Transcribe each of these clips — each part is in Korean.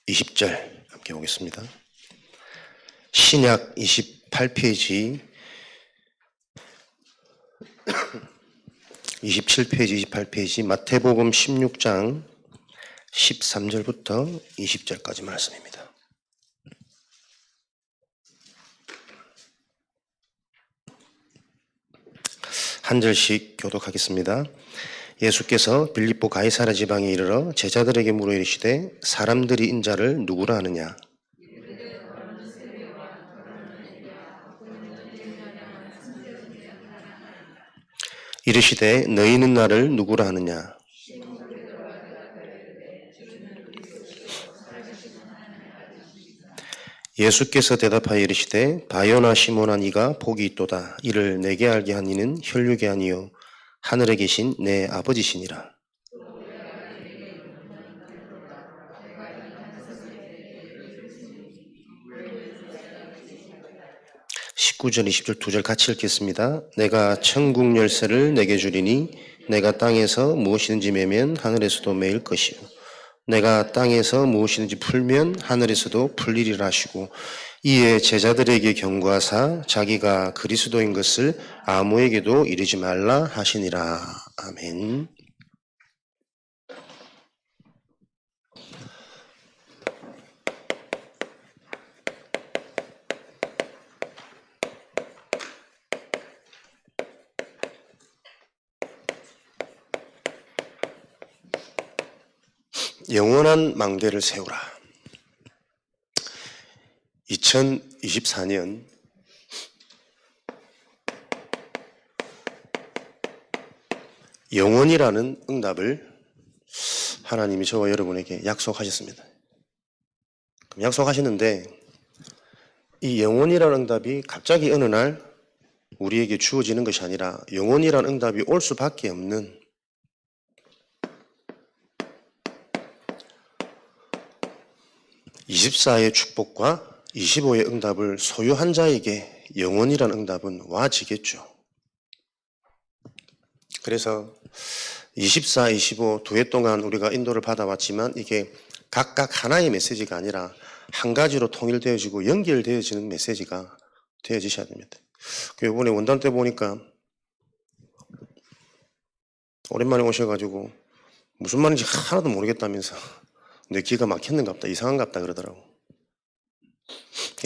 20절 함께 보겠습니다. 신약 28페이지 27페이지 28페이지 마태복음 16장 13절부터 20절까지 말씀입니다. 한 절씩 교독하겠습니다. 예수께서 빌립보 가이사랴 지방에 이르러 제자들에게 물어 이르시되 사람들이 인자를 누구라 하느냐? 이르시되 너희는 나를 누구라 하느냐? 예수께서 대답하여 이르시되 바요나 시몬아 네가 복이 있도다. 이를 내게 알게 한 이는 혈육이 아니요 하늘에 계신 내 아버지시니라. 19절 20절 두 절 같이 읽겠습니다. 내가 천국 열쇠를 내게 주리니 내가 땅에서 무엇이든지 매면 하늘에서도 매일 것이요 내가 땅에서 무엇이든지 풀면 하늘에서도 풀리리라 하시고 이에 제자들에게 경고하사 자기가 그리스도인 것을 아무에게도 이르지 말라 하시니라. 아멘. 영원한 망대를 세우라. 2024년 영원이라는 응답을 하나님이 저와 여러분에게 약속하셨습니다. 약속하셨는데 이 영원이라는 응답이 갑자기 어느 날 우리에게 주어지는 것이 아니라 영원이라는 응답이 올 수밖에 없는 (24의) 축복과 25의 응답을 소유한 자에게 영원이라는 응답은 와지겠죠. 그래서 24, 25 두 해 동안 우리가 인도를 받아왔지만 이게 각각 하나의 메시지가 아니라 한 가지로 통일되어지고 연결되어지는 메시지가 되어지셔야 됩니다. 이번에 원단 때 보니까 오랜만에 오셔가지고 무슨 말인지 하나도 모르겠다면서 내 귀가 막혔는갑다, 이상한갑다 그러더라고.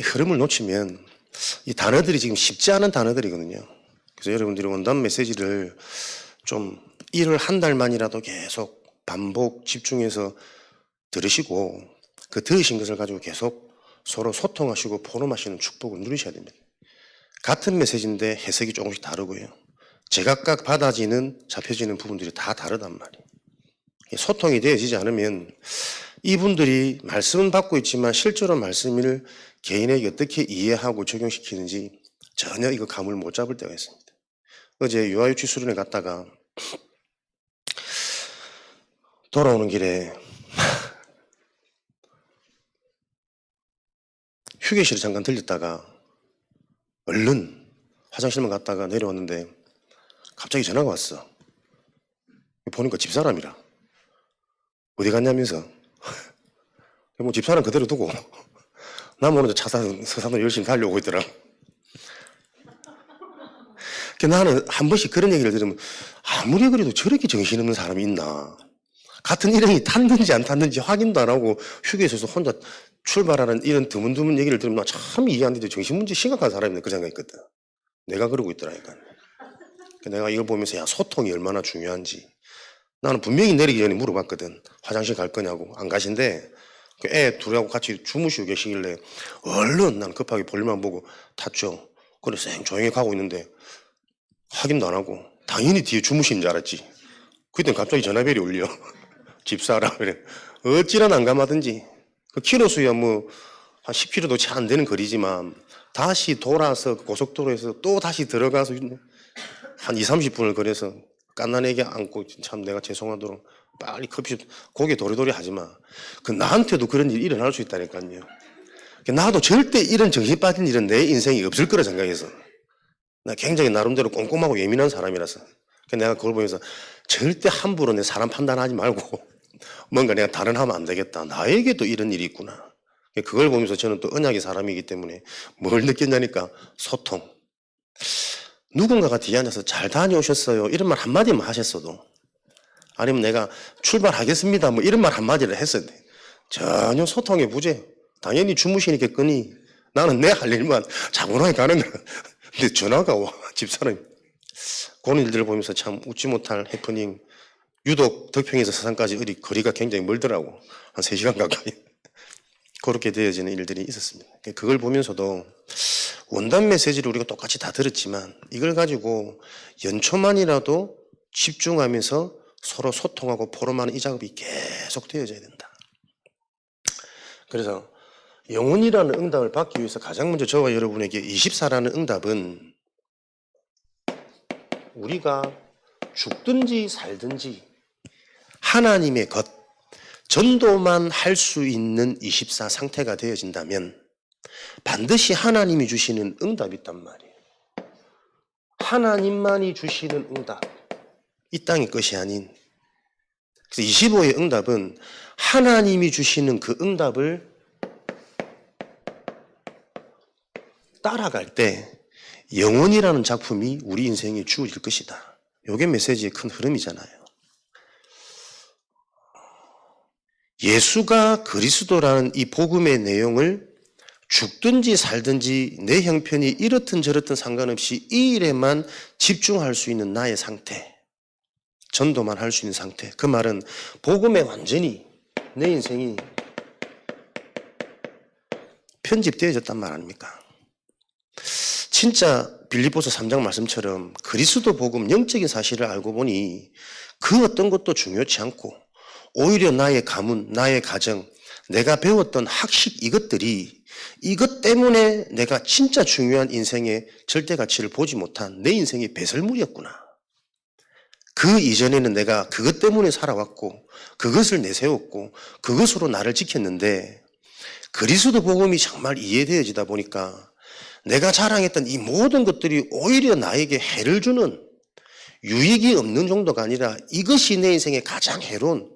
흐름을 놓치면 이 단어들이 지금 쉽지 않은 단어들이거든요. 그래서 여러분들이 원단 메시지를 좀 일을 한 달만이라도 계속 반복 집중해서 들으시고 그 들으신 것을 가지고 계속 서로 소통하시고 포럼하시는 축복을 누리셔야 됩니다. 같은 메시지인데 해석이 조금씩 다르고요. 제각각 받아지는 잡혀지는 부분들이 다 다르단 말이에요. 소통이 되어지지 않으면 이분들이 말씀은 받고 있지만 실제로 말씀을 개인에게 어떻게 이해하고 적용시키는지 전혀 이거 감을 못 잡을 때가 있습니다. 어제 유아유치 수련회 갔다가 돌아오는 길에 휴게실에 잠깐 들렸다가 얼른 화장실만 갔다가 내려왔는데 갑자기 전화가 왔어. 보니까 집사람이라. 어디 갔냐면서. 뭐 집사람 그대로 두고 나 모르는 서산으로 열심히 달려오고 있더라. 나는 한 번씩 그런 얘기를 들으면 아무리 그래도 저렇게 정신없는 사람이 있나. 같은 일행이 탔는지 안 탔는지 확인도 안 하고 휴게소에서 혼자 출발하는 이런 드문드문 얘기를 들으면 참 이해 안 되죠. 정신문제 심각한 사람이네 그 생각했거든. 내가 그러고 있더라니까. 내가 이걸 보면서 야 소통이 얼마나 중요한지 나는 분명히 내리기 전에 물어봤거든. 화장실 갈 거냐고. 안 가신대. 애 둘하고 같이 주무시고 계시길래 얼른 난 급하게 볼일만 보고 탔죠. 그래 쌩 조용히 가고 있는데 확인도 안 하고 당연히 뒤에 주무시는 줄 알았지. 그땐 갑자기 전화벨이 울려. 집사라 그래. 어찌나 난감하든지 그 키로수야 뭐 한 10km도 채 안 되는 거리지만 다시 돌아서 고속도로에서 또 다시 들어가서 한 2, 30분을 걸어서 깐난애기 안고 참 내가 죄송하도록 빨리 커피 고개 도리도리 하지 마. 그 나한테도 그런 일이 일어날 수 있다니까요. 나도 절대 이런 정신 빠진 일은 내 인생이 없을 거라 생각해서 나 굉장히 나름대로 꼼꼼하고 예민한 사람이라서 내가 그걸 보면서 절대 함부로 내 사람 판단하지 말고 뭔가 내가 다른 하면 안 되겠다. 나에게도 이런 일이 있구나. 그걸 보면서 저는 또 언약의 사람이기 때문에 뭘 느꼈냐니까 소통. 누군가가 뒤에 앉아서 잘 다녀오셨어요. 이런 말 한마디만 하셨어도, 아니면 내가 출발하겠습니다. 뭐 이런 말 한마디를 했어야 돼. 전혀 소통의 부재. 당연히 주무시니까 끄니. 나는 내 할 일만 차분하게 가는 거야. 근데 전화가 와, 집사람이. 그런 일들을 보면서 참 웃지 못할 해프닝. 유독 덕평에서 서산까지 거리가 굉장히 멀더라고. 한 3시간 가까이. 그렇게 되어지는 일들이 있었습니다. 그걸 보면서도 원단 메시지를 우리가 똑같이 다 들었지만 이걸 가지고 연초만이라도 집중하면서 서로 소통하고 포럼하는 이 작업이 계속 되어져야 된다. 그래서 영혼이라는 응답을 받기 위해서 가장 먼저 저와 여러분에게 24라는 응답은 우리가 죽든지 살든지 하나님의 것, 전도만 할 수 있는 24 상태가 되어진다면 반드시 하나님이 주시는 응답이 있단 말이에요. 하나님만이 주시는 응답, 이 땅의 것이 아닌. 그래서 25의 응답은 하나님이 주시는 그 응답을 따라갈 때 영혼이라는 작품이 우리 인생에 주어질 것이다. 이게 메시지의 큰 흐름이잖아요. 예수가 그리스도라는 이 복음의 내용을 죽든지 살든지 내 형편이 이렇든 저렇든 상관없이 이 일에만 집중할 수 있는 나의 상태, 전도만 할 수 있는 상태. 그 말은 복음에 완전히 내 인생이 편집되어졌단 말 아닙니까? 진짜 빌립보서 3장 말씀처럼 그리스도 복음 영적인 사실을 알고 보니 그 어떤 것도 중요치 않고 오히려 나의 가문, 나의 가정, 내가 배웠던 학식 이것들이 이것 때문에 내가 진짜 중요한 인생의 절대 가치를 보지 못한 내 인생의 배설물이었구나. 그 이전에는 내가 그것 때문에 살아왔고 그것을 내세웠고 그것으로 나를 지켰는데 그리스도 복음이 정말 이해되어지다 보니까 내가 자랑했던 이 모든 것들이 오히려 나에게 해를 주는, 유익이 없는 정도가 아니라 이것이 내 인생의 가장 해로운,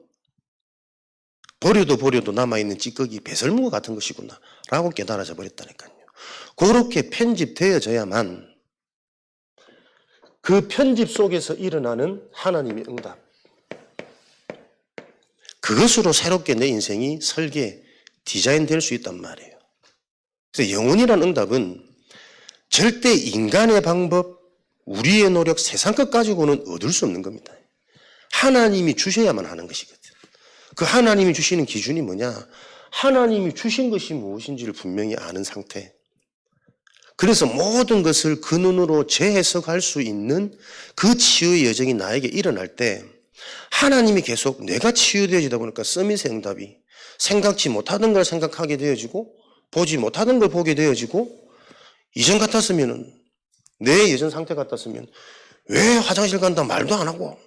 버려도 남아있는 찌꺼기 배설물 같은 것이구나 라고 깨달아져 버렸다니까요. 그렇게 편집되어져야만 그 편집 속에서 일어나는 하나님의 응답, 그것으로 새롭게 내 인생이 설계, 디자인될 수 있단 말이에요. 그래서 영혼이라는 응답은 절대 인간의 방법, 우리의 노력, 세상 것 가지고는 얻을 수 없는 겁니다. 하나님이 주셔야만 하는 것이거든. 그 하나님이 주시는 기준이 뭐냐? 하나님이 주신 것이 무엇인지를 분명히 아는 상태. 그래서 모든 것을 그 눈으로 재해석할 수 있는 그 치유의 여정이 나에게 일어날 때 하나님이 계속 내가 치유되어지다 보니까 서밋의 응답이 생각지 못하던 걸 생각하게 되어지고 보지 못하던 걸 보게 되어지고, 이전 같았으면, 내 예전 상태 같았으면 왜 화장실 간다 말도 안 하고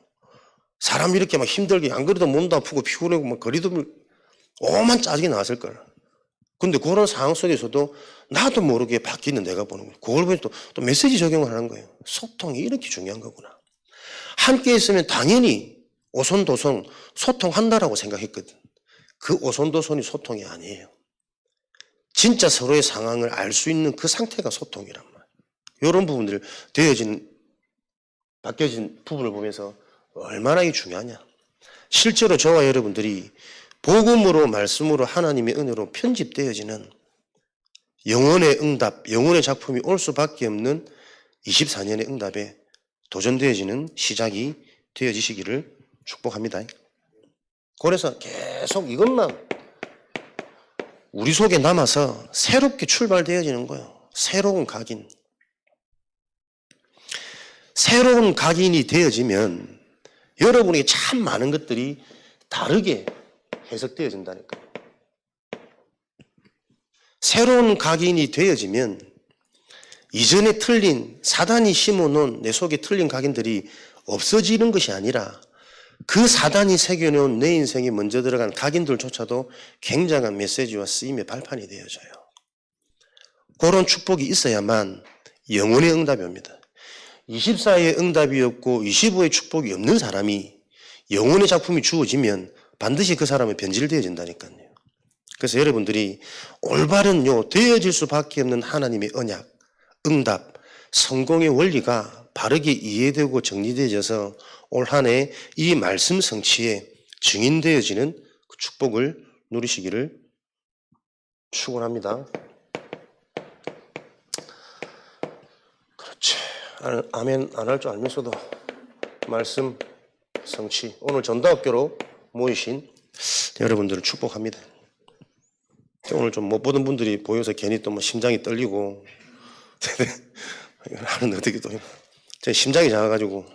사람 이렇게 막 힘들게, 안 그래도 몸도 아프고 피곤하고 막 거리도 오만 짜증이 나왔을 걸. 근데 그런 상황 속에서도 나도 모르게 바뀌는 내가 보는 거예요. 그걸 보면 또 메시지 적용을 하는 거예요. 소통이 이렇게 중요한 거구나. 함께 있으면 당연히 오손도손 소통한다라고 생각했거든. 그 오손도손이 소통이 아니에요. 진짜 서로의 상황을 알 수 있는 그 상태가 소통이란 말이에요. 이런 부분들 바뀌어진 부분을 보면서 얼마나 이게 중요하냐. 실제로 저와 여러분들이 복음으로, 말씀으로, 하나님의 은혜로 편집되어지는 영혼의 응답, 영혼의 작품이 올 수밖에 없는 24년의 응답에 도전되어지는 시작이 되어지시기를 축복합니다. 그래서 계속 이것만 우리 속에 남아서 새롭게 출발되어지는 거예요. 새로운 각인. 새로운 각인이 되어지면 여러분에게 참 많은 것들이 다르게 해석되어진다니까요. 새로운 각인이 되어지면 이전에 틀린, 사단이 심어놓은 내 속에 틀린 각인들이 없어지는 것이 아니라 그 사단이 새겨놓은 내 인생에 먼저 들어간 각인들조차도 굉장한 메시지와 쓰임의 발판이 되어져요. 그런 축복이 있어야만 영혼의 응답이 옵니다. 24의 응답이 없고 25의 축복이 없는 사람이 영혼의 작품이 주어지면 반드시 그 사람은 변질되어진다니까요. 그래서 여러분들이 올바른 되어질 수밖에 없는 하나님의 언약, 응답, 성공의 원리가 바르게 이해되고 정리되어져서 올 한 해 이 말씀 성취에 증인되어지는 그 축복을 누리시기를 축원합니다. 그렇지. 아멘 안 할 줄 알면서도 말씀 성취. 오늘 전도학교로 모이신 여러분들을 축복합니다. 오늘 좀 못 보던 분들이 보여서 괜히 또 심장이 떨리고 하는 어떻게 또 제 심장이 작아가지고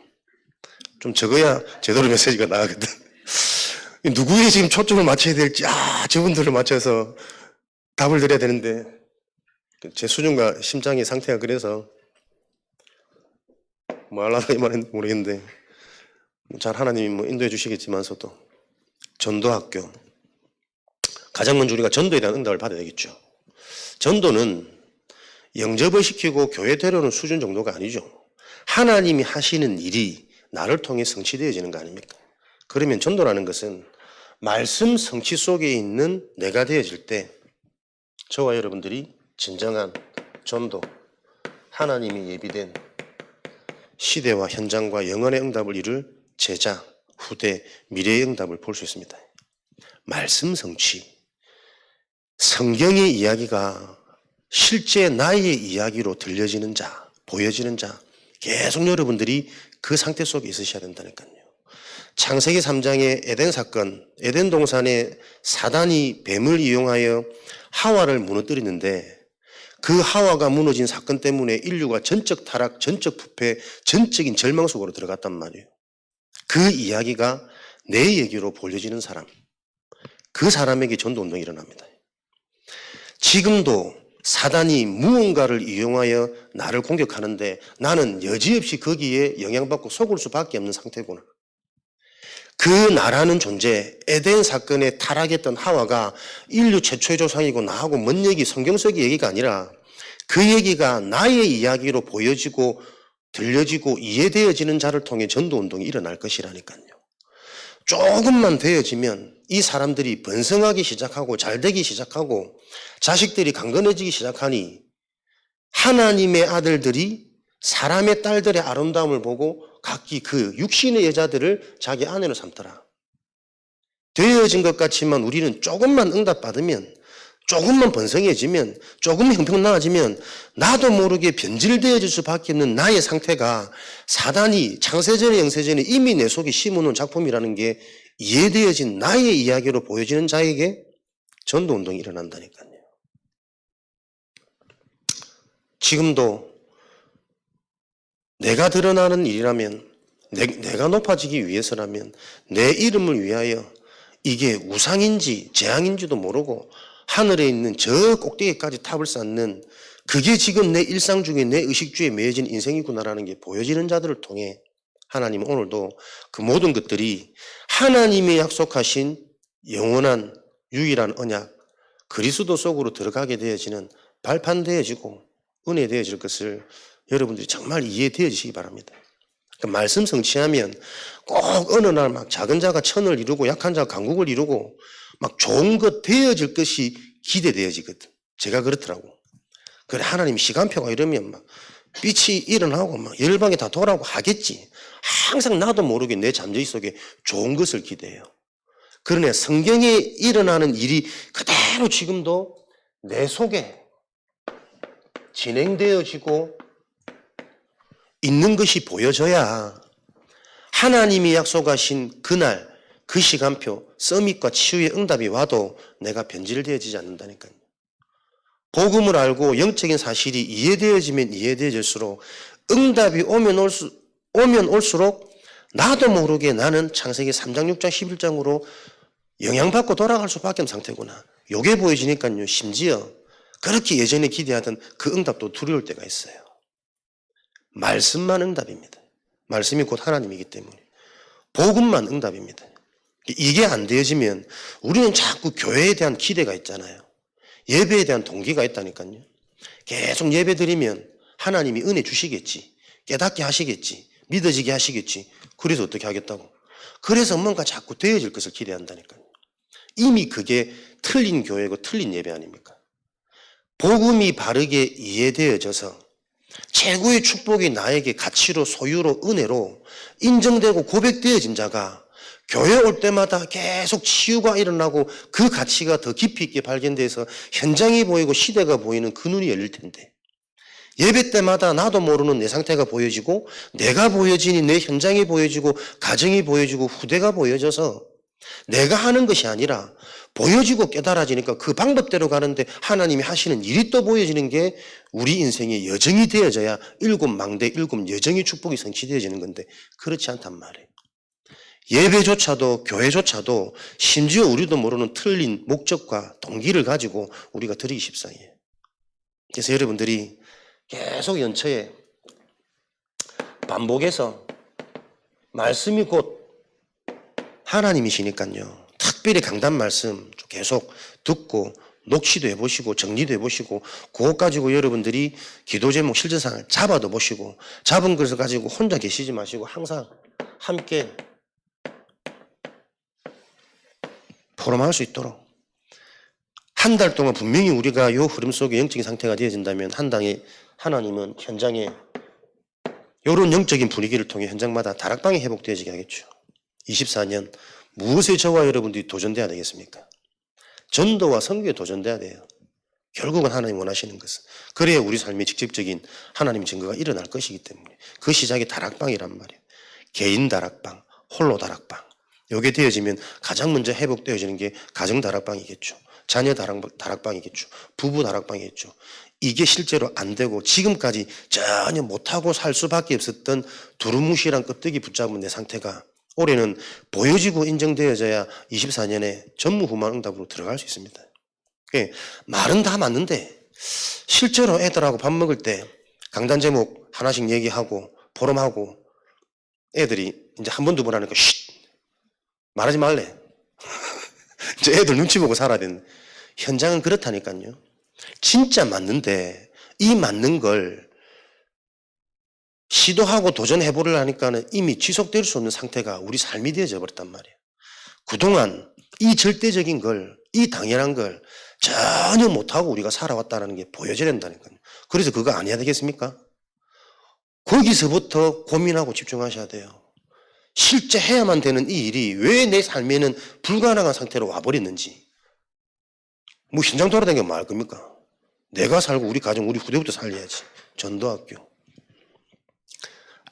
좀 적어야 제대로 메시지가 나가거든. 누구에 지금 초점을 맞춰야 될지 저분들을 맞춰서 답을 드려야 되는데 제 수준과 심장의 상태가 그래서 뭐 하려고 이 말인지 모르겠는데 잘 하나님이 인도해 주시겠지만서도 전도학교 가장 먼저 우리가 전도에 대한 응답을 받아야 되겠죠. 전도는 영접을 시키고 교회 데려오는 수준 정도가 아니죠. 하나님이 하시는 일이 나를 통해 성취되어지는 거 아닙니까? 그러면 전도라는 것은 말씀 성취 속에 있는 내가 되어질 때 저와 여러분들이 진정한 전도, 하나님이 예비된 시대와 현장과 영원의 응답을 이룰 제자, 후대, 미래의 응답을 볼 수 있습니다. 말씀 성취. 성경의 이야기가 실제 나의 이야기로 들려지는 자, 보여지는 자, 계속 여러분들이 그 상태 속에 있으셔야 된다니까요. 창세기 3장의 에덴 사건, 에덴 동산에 사단이 뱀을 이용하여 하와를 무너뜨리는데 그 하와가 무너진 사건 때문에 인류가 전적 타락, 전적 부패, 전적인 절망 속으로 들어갔단 말이에요. 그 이야기가 내 얘기로 보여지는 사람, 그 사람에게 전도운동이 일어납니다. 지금도 사단이 무언가를 이용하여 나를 공격하는데 나는 여지없이 거기에 영향받고 속을 수밖에 없는 상태구나. 그 나라는 존재, 에덴 사건에 타락했던 하와가 인류 최초의 조상이고 나하고 먼 얘기, 성경 속의 얘기가 아니라 그 얘기가 나의 이야기로 보여지고 들려지고 이해되어지는 자를 통해 전도운동이 일어날 것이라니까요. 조금만 되어지면 이 사람들이 번성하기 시작하고 잘되기 시작하고 자식들이 강건해지기 시작하니 하나님의 아들들이 사람의 딸들의 아름다움을 보고 각기 그 육신의 여자들을 자기 아내로 삼더라. 되어진 것 같지만 우리는 조금만 응답받으면, 조금만 번성해지면, 조금 형평 나아지면 나도 모르게 변질되어질 수밖에 없는 나의 상태가 사단이 창세전에 영세전에 이미 내 속에 심어놓은 작품이라는 게 이해되어진 나의 이야기로 보여지는 자에게 전도운동이 일어난다니까요. 지금도 내가 드러나는 일이라면, 내가 높아지기 위해서라면, 내 이름을 위하여 이게 우상인지 재앙인지도 모르고 하늘에 있는 저 꼭대기까지 탑을 쌓는 그게 지금 내 일상 중에 내 의식주에 매여진 인생이구나라는 게 보여지는 자들을 통해 하나님은 오늘도 그 모든 것들이 하나님의 약속하신 영원한 유일한 언약 그리스도 속으로 들어가게 되어지는 발판되어지고 은혜되어질 것을 여러분들이 정말 이해되어지시기 바랍니다. 그러니까 말씀 성취하면 꼭 어느 날 막 작은 자가 천을 이루고 약한 자가 강국을 이루고 막 좋은 것 되어질 것이 기대되어지거든. 제가 그렇더라고. 그래 하나님 시간표가 이러면 막 빛이 일어나고 막 열방이 다 돌아오고 하겠지. 항상 나도 모르게 내 잠재의 속에 좋은 것을 기대해요. 그러나 성경에 일어나는 일이 그대로 지금도 내 속에 진행되어지고 있는 것이 보여져야 하나님이 약속하신 그날 그 시간표 서밋과 치유의 응답이 와도 내가 변질되어지지 않는다니까요. 복음을 알고 영적인 사실이 이해되어지면 이해되어질수록 응답이 오면 올수록 나도 모르게 나는 창세기 3장 6장 11장으로 영향받고 돌아갈 수밖에 없는 상태구나. 요게 보여지니까요. 심지어 그렇게 예전에 기대하던 그 응답도 두려울 때가 있어요. 말씀만 응답입니다. 말씀이 곧 하나님이기 때문에. 복음만 응답입니다. 이게 안 되어지면 우리는 자꾸 교회에 대한 기대가 있잖아요. 예배에 대한 동기가 있다니까요. 계속 예배 드리면 하나님이 은혜 주시겠지. 깨닫게 하시겠지. 믿어지게 하시겠지. 그래서 어떻게 하겠다고. 그래서 뭔가 자꾸 되어질 것을 기대한다니까요. 이미 그게 틀린 교회고 틀린 예배 아닙니까? 복음이 바르게 이해되어져서 최고의 축복이 나에게 가치로 소유로 은혜로 인정되고 고백되어진 자가 교회 올 때마다 계속 치유가 일어나고 그 가치가 더 깊이 있게 발견돼서 현장이 보이고 시대가 보이는 그 눈이 열릴 텐데, 예배 때마다 나도 모르는 내 상태가 보여지고 내가 보여지니 내 현장이 보여지고 가정이 보여지고 후대가 보여져서 내가 하는 것이 아니라 보여지고 깨달아지니까 그 방법대로 가는데 하나님이 하시는 일이 또 보여지는 게 우리 인생의 여정이 되어져야 일곱 망대 일곱 여정의 축복이 성취되어지는 건데, 그렇지 않단 말이에요. 예배조차도 교회조차도 심지어 우리도 모르는 틀린 목적과 동기를 가지고 우리가 드리기 십상이에요. 그래서 여러분들이 계속 연처에 반복해서 말씀이 곧 하나님이시니까요, 특별히 강단 말씀 계속 듣고 녹취도 해보시고 정리도 해보시고 그것 가지고 여러분들이 기도 제목 실제상을 잡아도 보시고, 잡은 것을 가지고 혼자 계시지 마시고 항상 함께 포럼할 수 있도록, 한 달 동안 분명히 우리가 이 흐름 속에 영적인 상태가 되어진다면 한 달에 하나님은 현장에 이런 영적인 분위기를 통해 현장마다 다락방이 회복되어지게 하겠죠. 24년 무엇에 저와 여러분들이 도전돼야 되겠습니까? 전도와 선교에 도전돼야 돼요. 결국은 하나님 원하시는 것은. 그래야 우리 삶의 직접적인 하나님 증거가 일어날 것이기 때문에 그 시작이 다락방이란 말이에요. 개인 다락방, 홀로 다락방. 이게 되어지면 가장 먼저 회복되어지는 게 가정 다락방이겠죠. 자녀 다락방이겠죠. 부부 다락방이겠죠. 이게 실제로 안 되고 지금까지 전혀 못하고 살 수밖에 없었던 두루뭉실한 껍데기 붙잡은 내 상태가 올해는 보여지고 인정되어져야 24년에 전무후무한 응답으로 들어갈 수 있습니다. 말은 다 맞는데 실제로 애들하고 밥 먹을 때 강단 제목 하나씩 얘기하고 포럼하고 애들이 이제 한 번 두 번 하니까 쉿! 말하지 말래. 이제 애들 눈치 보고 살아야 되는데, 현장은 그렇다니까요. 진짜 맞는데 이 맞는 걸 시도하고 도전해보려 하니까는 이미 지속될 수 없는 상태가 우리 삶이 되어져 버렸단 말이에요. 그동안 이 절대적인 걸, 이 당연한 걸 전혀 못하고 우리가 살아왔다는 게 보여져야 된다니까요. 그래서 그거 안 해야 되겠습니까? 거기서부터 고민하고 집중하셔야 돼요. 실제 해야만 되는 이 일이 왜 내 삶에는 불가능한 상태로 와버렸는지. 뭐 현장 돌아다니면 뭐 할 겁니까? 내가 살고 우리 가정, 우리 후대부터 살려야지. 전도학교.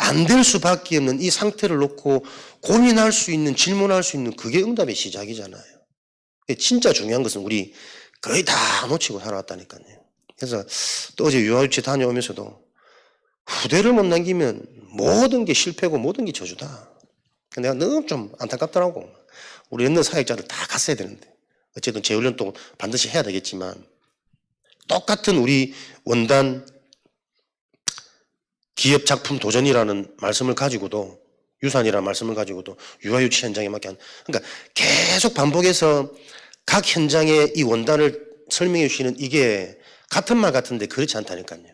안 될 수밖에 없는 이 상태를 놓고 고민할 수 있는, 질문할 수 있는 그게 응답의 시작이잖아요. 진짜 중요한 것은 우리 거의 다 놓치고 살아왔다니까요. 그래서 또 어제 유아유치 다녀오면서도 후대를 못 남기면 모든 게 실패고 모든 게 저주다. 내가 너무 좀 안타깝더라고. 우리 옛날 사역자들 다 갔어야 되는데. 어쨌든 재훈련 또 반드시 해야 되겠지만 똑같은 우리 원단 기업 작품 도전이라는 말씀을 가지고도, 유산이라는 말씀을 가지고도 유아유치 현장에 맞게 한, 그러니까 계속 반복해서 각 현장에 이 원단을 설명해 주시는 이게 같은 말 같은데 그렇지 않다니까요.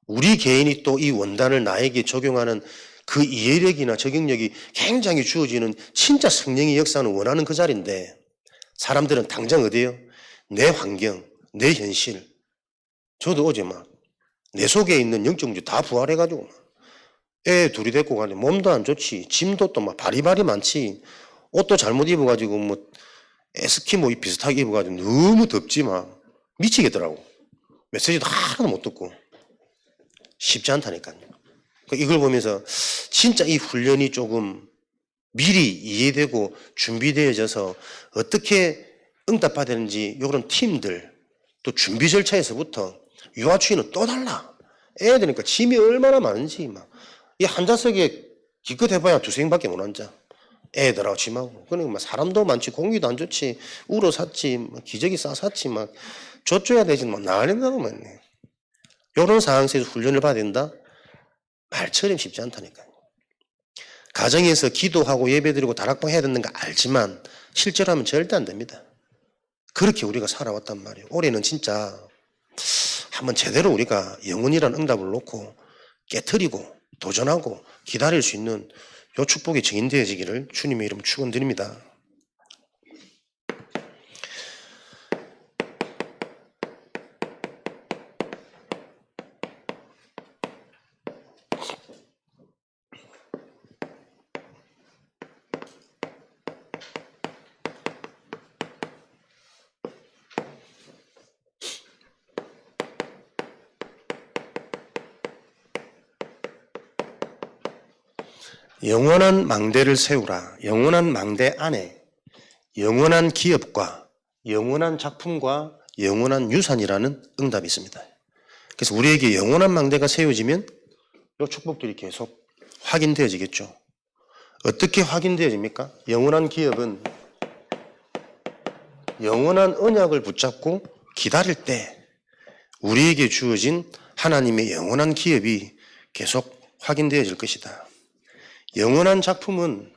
우리 개인이 또 이 원단을 나에게 적용하는 그 이해력이나 적용력이 굉장히 주어지는 진짜 성령의 역사는 원하는 그 자리인데, 사람들은 당장 어디에요? 내 환경, 내 현실. 저도 어제 막 내 속에 있는 영적 문제 다 부활해가지고 애 둘이 데리고 가는데 몸도 안 좋지, 짐도 또 막 바리바리 많지, 옷도 잘못 입어가지고 뭐 에스키모 비슷하게 입어가지고 너무 덥지 막 미치겠더라고. 메시지도 하나도 못 듣고. 쉽지 않다니까요. 이걸 보면서 진짜 이 훈련이 조금 미리 이해되고 준비되어져서 어떻게 응답해야 되는지 이런 팀들, 또 준비 절차에서부터 유아추위는 또 달라. 애들이니까 짐이 얼마나 많은지 막 이 한 좌석에 기껏 해봐야 두세 명밖에 못 앉아. 애들하고 짐하고. 그러니까 막 사람도 많지, 공기도 안 좋지, 우러 샀지, 막 기저귀 싸샀지, 막 젖줘야 되지, 막 난리나고 말네. 이런 상황에서 훈련을 받아야 된다? 말처럼 쉽지 않다니까요. 가정에서 기도하고 예배드리고 다락방 해야 되는 거 알지만 실제로 하면 절대 안 됩니다. 그렇게 우리가 살아왔단 말이에요. 올해는 진짜 한번 제대로 우리가 영혼이라는 응답을 놓고 깨트리고 도전하고 기다릴 수 있는 요 축복이 증인되어지기를 주님의 이름 축원드립니다. 영원한 망대를 세우라. 영원한 망대 안에 영원한 기업과 영원한 작품과 영원한 유산이라는 응답이 있습니다. 그래서 우리에게 영원한 망대가 세워지면 이 축복들이 계속 확인되어지겠죠. 어떻게 확인되어집니까? 영원한 기업은 영원한 언약을 붙잡고 기다릴 때 우리에게 주어진 하나님의 영원한 기업이 계속 확인되어질 것이다. 영원한 작품은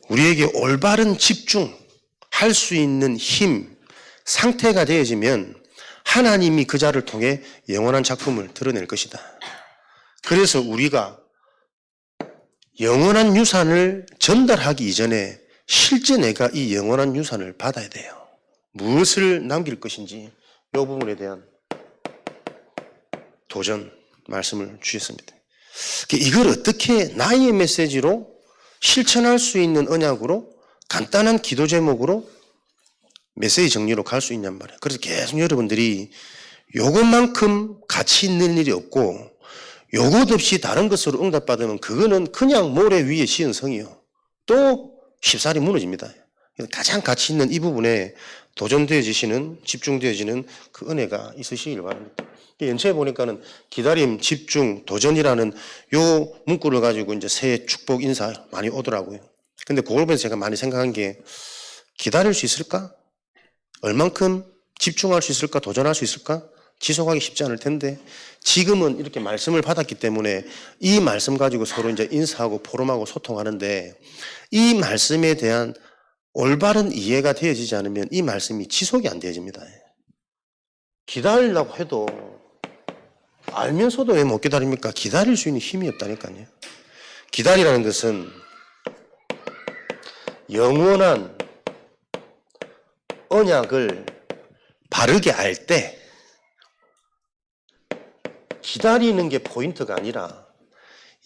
우리에게 올바른 집중할 수 있는 힘, 상태가 되어지면 하나님이 그 자를 통해 영원한 작품을 드러낼 것이다. 그래서 우리가 영원한 유산을 전달하기 이전에 실제 내가 이 영원한 유산을 받아야 돼요. 무엇을 남길 것인지 이 부분에 대한 도전 말씀을 주셨습니다. 이걸 어떻게 나의 메시지로 실천할 수 있는 언약으로 간단한 기도 제목으로 메시지 정리로 갈 수 있냔 말이에요. 그래서 계속 여러분들이 요것만큼 가치 있는 일이 없고 요것 없이 다른 것으로 응답받으면 그거는 그냥 모래 위에 씌은 성이요. 또 쉽사리 무너집니다. 가장 가치 있는 이 부분에 도전되어지시는, 집중되어지는 그 은혜가 있으시길 바랍니다. 연체에 보니까는 기다림, 집중, 도전이라는 요 문구를 가지고 이제 새해 축복 인사 많이 오더라고요. 근데 그걸 보면서 제가 많이 생각한 게 기다릴 수 있을까? 얼만큼 집중할 수 있을까? 도전할 수 있을까? 지속하기 쉽지 않을 텐데 지금은 이렇게 말씀을 받았기 때문에 이 말씀 가지고 서로 이제 인사하고 포럼하고 소통하는데 이 말씀에 대한 올바른 이해가 되어지지 않으면 이 말씀이 지속이 안 되어집니다. 기다리려고 해도 알면서도 왜 못 기다립니까? 기다릴 수 있는 힘이 없다니까요. 기다리라는 것은 영원한 언약을 바르게 알 때 기다리는 게 포인트가 아니라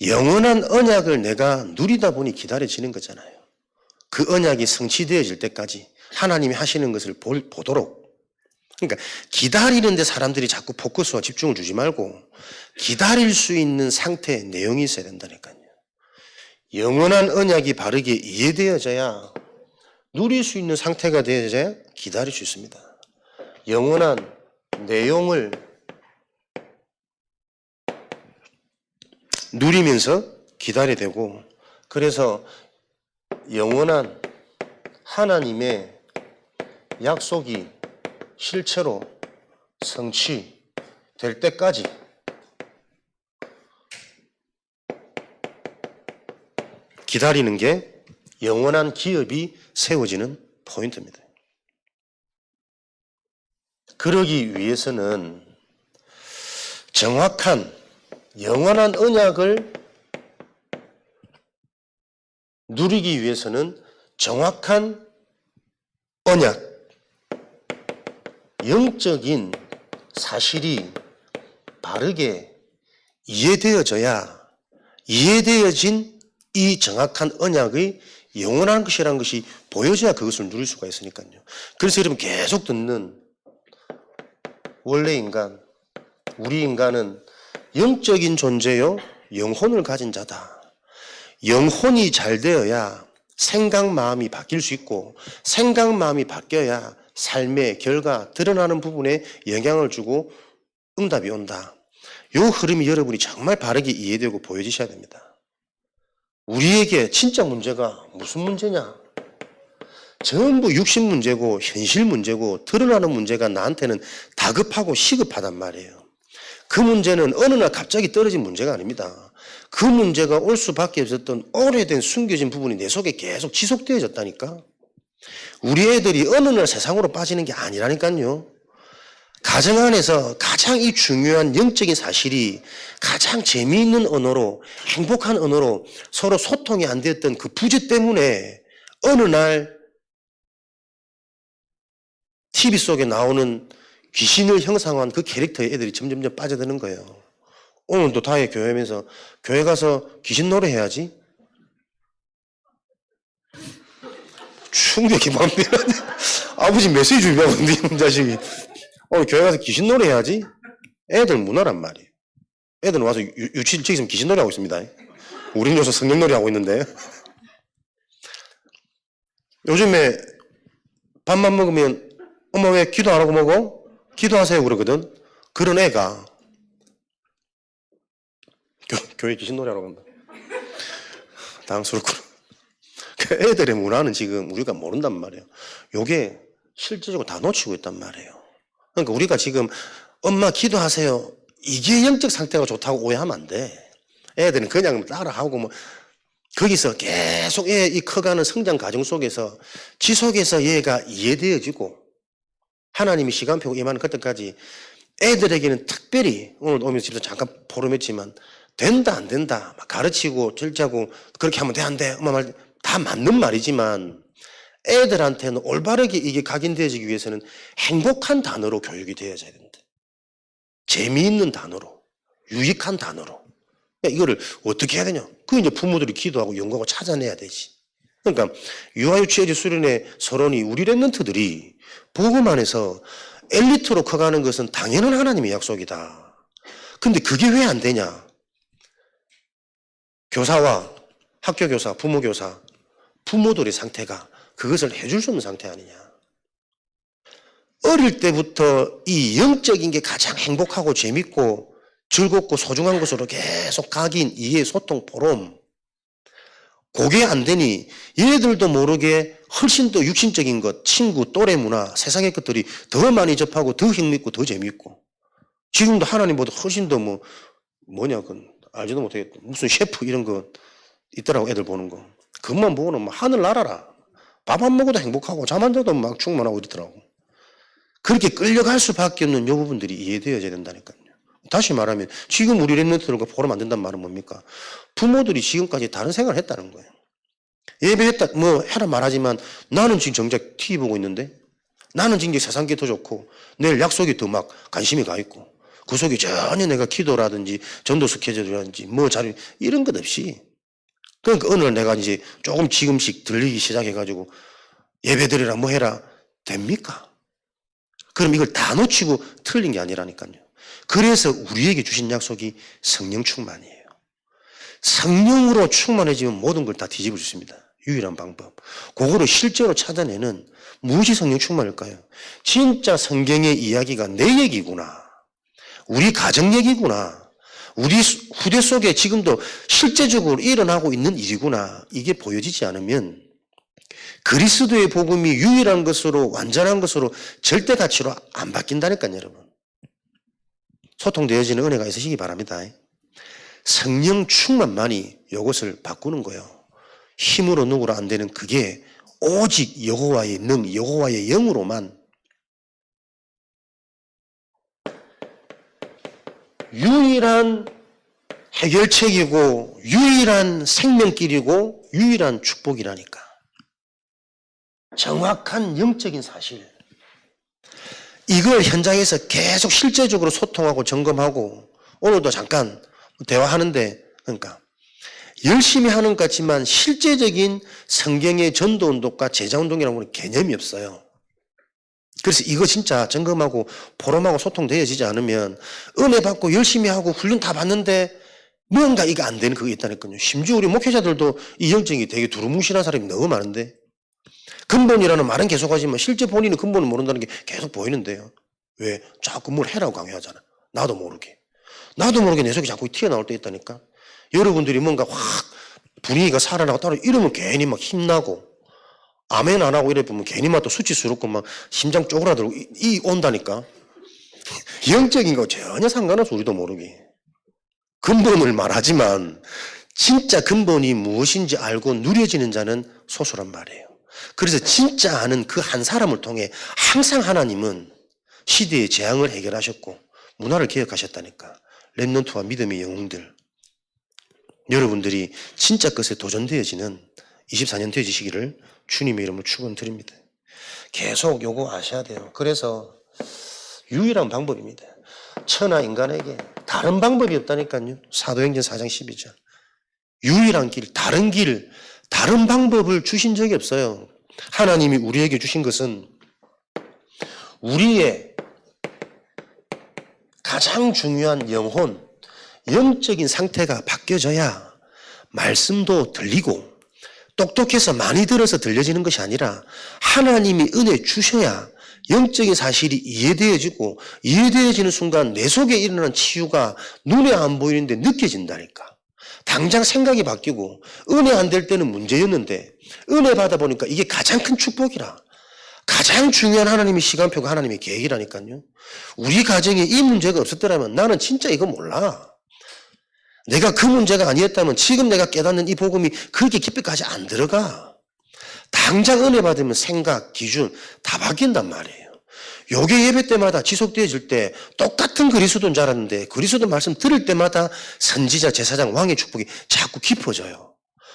영원한 언약을 내가 누리다 보니 기다려지는 거잖아요. 그 언약이 성취되어질 때까지 하나님이 하시는 것을 보도록. 그러니까 기다리는데 사람들이 자꾸 포커스와 집중을 주지 말고 기다릴 수 있는 상태, 내용이 있어야 된다니까요. 영원한 언약이 바르게 이해되어져야 누릴 수 있는 상태가 되어져야 기다릴 수 있습니다. 영원한 내용을 누리면서 기다려야 되고 그래서 영원한 하나님의 약속이 실체로 성취될 때까지 기다리는 게 영원한 기업이 세워지는 포인트입니다. 그러기 위해서는 정확한 영원한 언약을 누리기 위해서는 정확한 언약, 영적인 사실이 바르게 이해되어져야 이해되어진 이 정확한 언약의 영원한 것이라는 것이 보여져야 그것을 누릴 수가 있으니까요. 그래서 여러분 계속 듣는 원래 인간, 우리 인간은 영적인 존재요, 영혼을 가진 자다. 영혼이 잘 되어야 생각, 마음이 바뀔 수 있고 생각, 마음이 바뀌어야 삶의 결과, 드러나는 부분에 영향을 주고 응답이 온다. 이 흐름이 여러분이 정말 바르게 이해되고 보여지셔야 됩니다. 우리에게 진짜 문제가 무슨 문제냐? 전부 육신 문제고 현실 문제고 드러나는 문제가 나한테는 다급하고 시급하단 말이에요. 그 문제는 어느 날 갑자기 떨어진 문제가 아닙니다. 그 문제가 올 수밖에 없었던 오래된 숨겨진 부분이 내 속에 계속 지속되어졌다니까. 우리 애들이 어느 날 세상으로 빠지는 게 아니라니까요. 가정 안에서 가장 이 중요한 영적인 사실이 가장 재미있는 언어로, 행복한 언어로 서로 소통이 안 됐던 그 부재 때문에 어느 날 TV 속에 나오는 귀신을 형상화한 그 캐릭터의 애들이 점점점 빠져드는 거예요. 오늘도 다혜 교회면서 교회 가서 귀신 노래 해야지. 충격이 맘대로 아버지 메시지 준비하고 있는데 이 자식이 오늘 교회 가서 귀신 노래 해야지. 애들 문화란 말이에요. 애들은 와서 유치원 있으면 귀신 노래 하고 있습니다. 우리는 요새 성령 노래 하고 있는데. 요즘에 밥만 먹으면 엄마 왜 기도 안 하고 먹어? 기도하세요 그러거든. 그런 애가 교회 귀신 노래 하러 간다. 당스럽구나. 그 애들의 문화는 지금 우리가 모른단 말이에요. 요게 실질적으로 다 놓치고 있단 말이에요. 그러니까 우리가 지금 엄마 기도하세요. 이게 영적 상태가 좋다고 오해하면 안 돼. 애들은 그냥 따라하고 뭐 거기서 계속 이 커가는 성장 과정 속에서 지속해서 얘가 이해되어지고 하나님이 시간표고 임하는 그때까지 애들에게는 특별히 오늘 오면서 집에서 잠깐 포럼했지만 된다 안 된다 막 가르치고 절자고 그렇게 하면 돼 안 돼 엄마 말 다 맞는 말이지만 애들한테는 올바르게 이게 각인되어지기 위해서는 행복한 단어로 교육이 되어져야 된다. 재미있는 단어로, 유익한 단어로. 이거를 어떻게 해야 되냐? 그 이제 부모들이 기도하고 연구하고 찾아내야 되지. 그러니까 유아유치해지 수련회 서론이 우리 랩런트들이 복음 안에서 엘리트로 커가는 것은 당연한 하나님의 약속이다. 근데 그게 왜 안 되냐? 교사와 학교교사, 부모교사, 부모들의 상태가 그것을 해줄 수 없는 상태 아니냐. 어릴 때부터 이 영적인 게 가장 행복하고 재밌고 즐겁고 소중한 것으로 계속 각인, 이해, 소통, 포럼. 그게 안 되니 얘들도 모르게 훨씬 더 육신적인 것, 친구, 또래 문화, 세상의 것들이 더 많이 접하고 더 흥미있고 더 재밌고 지금도 하나님보다 훨씬 더 뭐냐, 그건 알지도 못하겠다. 무슨 셰프 이런 거 있더라고 애들 보는 거. 그것만 보고는 막 하늘 날아라. 밥 안 먹어도 행복하고 잠 안 자도 막 충만하고 이러더라고. 그렇게 끌려갈 수밖에 없는 요 부분들이 이해되어져야 된다니까요. 다시 말하면 지금 우리 랩런트들과 포럼 안 된다는 말은 뭡니까? 부모들이 지금까지 다른 생각을 했다는 거예요. 예배했다 뭐 해라 말하지만 나는 지금 정작 TV 보고 있는데 나는 지금 세상 게 더 좋고 내일 약속이 더 막 관심이 가 있고 그 속에 전혀 내가 기도라든지 전도 스케줄이라든지 뭐 자료 이런 것 없이 그러니까 어느 날 내가 이제 조금 지금씩 들리기 시작해가지고 예배 드리라 뭐 해라 됩니까? 그럼 이걸 다 놓치고 틀린 게 아니라니까요. 그래서 우리에게 주신 약속이 성령 충만이에요. 성령으로 충만해지면 모든 걸 다 뒤집을 수 있습니다. 유일한 방법. 그거를 실제로 찾아내는 무엇이 성령 충만일까요? 진짜 성경의 이야기가 내 얘기구나. 우리 가정 얘기구나. 우리 후대 속에 지금도 실제적으로 일어나고 있는 일이구나. 이게 보여지지 않으면 그리스도의 복음이 유일한 것으로 완전한 것으로 절대 가치로 안 바뀐다니까요, 여러분. 소통되어지는 은혜가 있으시기 바랍니다. 성령 충만만이 이것을 바꾸는 거예요. 힘으로 누구로 안 되는 그게 오직 여호와의 능, 여호와의 영으로만 유일한 해결책이고 유일한 생명길이고 유일한 축복이라니까. 정확한 영적인 사실. 이걸 현장에서 계속 실제적으로 소통하고 점검하고 오늘도 잠깐 대화하는데 그러니까 열심히 하는 것 같지만 실제적인 성경의 전도운동과 제자운동이라는 개념이 없어요. 그래서 이거 진짜 점검하고 포럼하고 소통되어지지 않으면 은혜 받고 열심히 하고 훈련 다 받는데 뭔가 이거 안 되는 그게 있다니까요. 심지어 우리 목회자들도 이 영적이 되게 두루뭉실한 사람이 너무 많은데 근본이라는 말은 계속하지만 실제 본인은 근본을 모른다는 게 계속 보이는데요. 왜? 자꾸 뭘 해라고 강요하잖아. 나도 모르게. 나도 모르게 내 속에 자꾸 튀어나올 때 있다니까. 여러분들이 뭔가 확 분위기가 살아나고 따로 이러면 괜히 막 힘나고 아멘 안 하고 이래 보면 괜히 막 또 수치스럽고 막 심장 쪼그라들고 이 온다니까. 영적인 거 전혀 상관없어 우리도 모르게. 근본을 말하지만 진짜 근본이 무엇인지 알고 누려지는 자는 소수란 말이에요. 그래서 진짜 아는 그 한 사람을 통해 항상 하나님은 시대의 재앙을 해결하셨고 문화를 개혁하셨다니까. 렘넌트와 믿음의 영웅들. 여러분들이 진짜 것에 도전되어지는 24년 되어지시기를 주님의 이름으로 축원드립니다. 계속 요거 아셔야 돼요. 그래서 유일한 방법입니다. 천하 인간에게 다른 방법이 없다니까요. 사도행전 4장 12절. 유일한 길, 다른 방법을 주신 적이 없어요. 하나님이 우리에게 주신 것은 우리의 가장 중요한 영혼, 영적인 상태가 바뀌어져야 말씀도 들리고 똑똑해서 많이 들어서 들려지는 것이 아니라 하나님이 은혜 주셔야 영적인 사실이 이해되어지고 이해되어지는 순간 내 속에 일어나는 치유가 눈에 안 보이는데 느껴진다니까. 당장 생각이 바뀌고 은혜 안 될 때는 문제였는데 은혜 받아보니까 이게 가장 큰 축복이라. 가장 중요한 하나님의 시간표가 하나님의 계획이라니까요. 우리 가정에 이 문제가 없었더라면 나는 진짜 이거 몰라. 내가 그 문제가 아니었다면 지금 내가 깨닫는 이 복음이 그렇게 깊이까지 안 들어가. 당장 은혜 받으면 생각, 기준 다 바뀐단 말이에요. 요게 예배 때마다 지속되어질 때 똑같은 그리스도인 줄 알았는데 그리스도 말씀 들을 때마다 선지자, 제사장, 왕의 축복이 자꾸 깊어져요.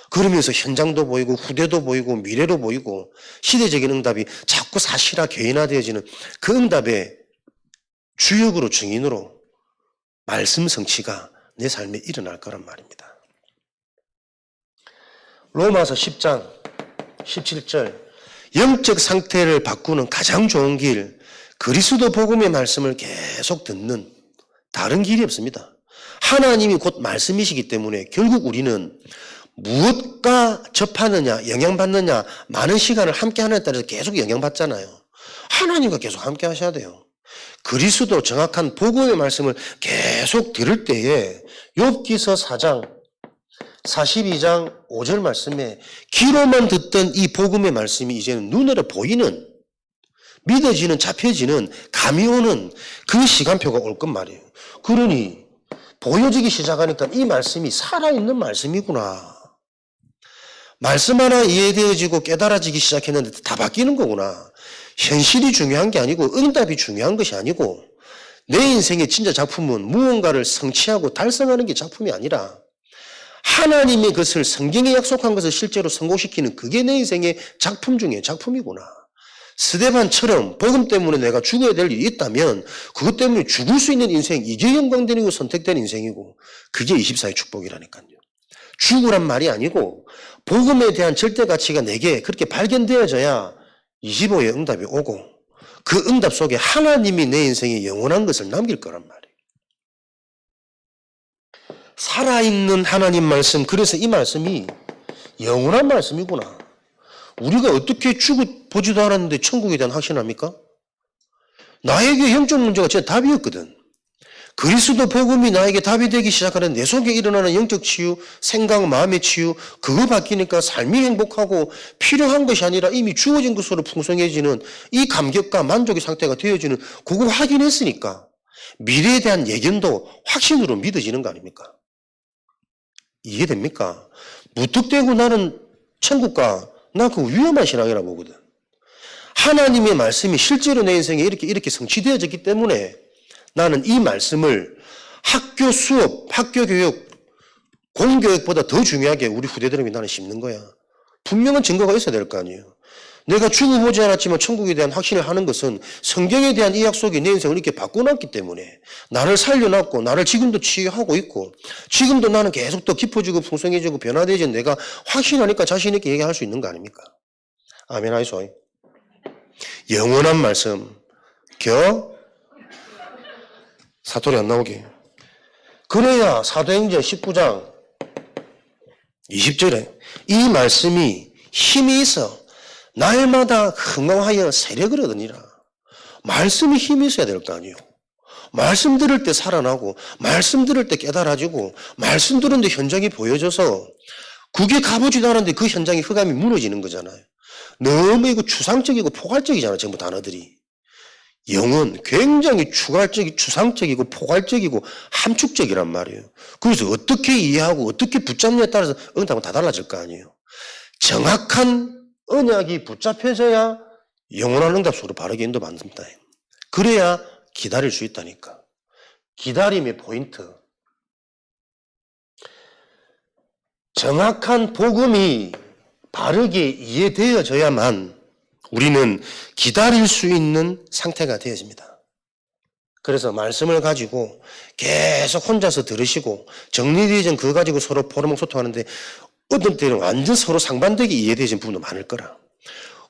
그러면서 현장도 보이고 후대도 보이고 미래도 보이고 시대적인 응답이 자꾸 사실화, 개인화되어지는 그 응답의 주역으로 증인으로 말씀 성취가 내 삶에 일어날 거란 말입니다. 로마서 10장 17절 영적 상태를 바꾸는 가장 좋은 길 그리스도 복음의 말씀을 계속 듣는 다른 길이 없습니다. 하나님이 곧 말씀이시기 때문에 결국 우리는 무엇과 접하느냐 영향받느냐 많은 시간을 함께 하느냐에 따라서 계속 영향받잖아요. 하나님과 계속 함께 하셔야 돼요. 그리스도 정확한 복음의 말씀을 계속 들을 때에 욥기서 4장 42장 5절 말씀에 귀로만 듣던 이 복음의 말씀이 이제는 눈으로 보이는 믿어지는 잡혀지는 감이 오는 그 시간표가 올 것 말이에요. 그러니 보여지기 시작하니까 이 말씀이 살아있는 말씀이구나. 말씀 하나 이해되어지고 깨달아지기 시작했는데 다 바뀌는 거구나. 현실이 중요한 게 아니고 응답이 중요한 것이 아니고 내 인생의 진짜 작품은 무언가를 성취하고 달성하는 게 작품이 아니라 하나님의 것을 성경에 약속한 것을 실제로 성공시키는 그게 내 인생의 작품 중에 작품이구나. 스데반처럼 복음 때문에 내가 죽어야 될 일이 있다면 그것 때문에 죽을 수 있는 인생, 이게 영광되는 선택된 인생이고 그게 24의 축복이라니까요. 죽으란 말이 아니고 복음에 대한 절대 가치가 내게 그렇게 발견되어져야 25의 응답이 오고 그 응답 속에 하나님이 내 인생에 영원한 것을 남길 거란 말이에요. 살아있는 하나님 말씀, 그래서 이 말씀이 영원한 말씀이구나. 우리가 어떻게 죽어보지도 않았는데 천국에 대한 확신합니까? 나에게 영적 문제가 진짜 답이었거든. 그리스도 복음이 나에게 답이 되기 시작하는 내 속에 일어나는 영적 치유, 생각, 마음의 치유, 그거 바뀌니까 삶이 행복하고 필요한 것이 아니라 이미 주어진 것으로 풍성해지는 이 감격과 만족의 상태가 되어지는 그걸 확인했으니까 미래에 대한 예견도 확신으로 믿어지는 거 아닙니까? 이해됩니까? 무턱대고 나는 천국가, 나 그거 위험한 신앙이라고 보거든. 하나님의 말씀이 실제로 내 인생에 이렇게 성취되어졌기 때문에 나는 이 말씀을 학교 수업, 학교 교육, 공교육보다 더 중요하게 우리 후대들에게 나는 심는 거야. 분명한 증거가 있어야 될 거 아니에요. 내가 죽어보지 않았지만 천국에 대한 확신을 하는 것은 성경에 대한 이 약속이 내 인생을 이렇게 바꿔놨기 때문에 나를 살려놨고 나를 지금도 치유하고 있고 지금도 나는 계속 더 깊어지고 풍성해지고 변화되어진 내가 확신하니까 자신 있게 얘기할 수 있는 거 아닙니까? 아멘 하이소. 영원한 말씀 사토리 안 나오게. 그래야 사도행전 19장 20절에 이 말씀이 힘이 있어 날마다 흥왕하여 세력을 얻으니라. 말씀이 힘이 있어야 될 거 아니에요. 말씀 들을 때 살아나고 말씀 들을 때 깨달아지고 말씀 들을 때 현장이 보여져서 그게 가보지도 않았는데 그 현장의 흑암이 무너지는 거잖아요. 너무 이거 추상적이고 포괄적이잖아요. 전부 단어들이. 영은 굉장히 추상적이고 포괄적이고 함축적이란 말이에요. 그래서 어떻게 이해하고 어떻게 붙잡느냐에 따라서 응답은 다 달라질 거 아니에요. 정확한 언약이 붙잡혀져야 영원한 응답 속으로 바르게 인도받습니다. 그래야 기다릴 수 있다니까. 기다림의 포인트. 정확한 복음이 바르게 이해되어져야만 우리는 기다릴 수 있는 상태가 되어집니다. 그래서 말씀을 가지고 계속 혼자서 들으시고 정리되어진 그거 가지고 서로 포럼 소통하는데 어떤 때는 완전 서로 상반되게 이해되어진 부분도 많을 거라.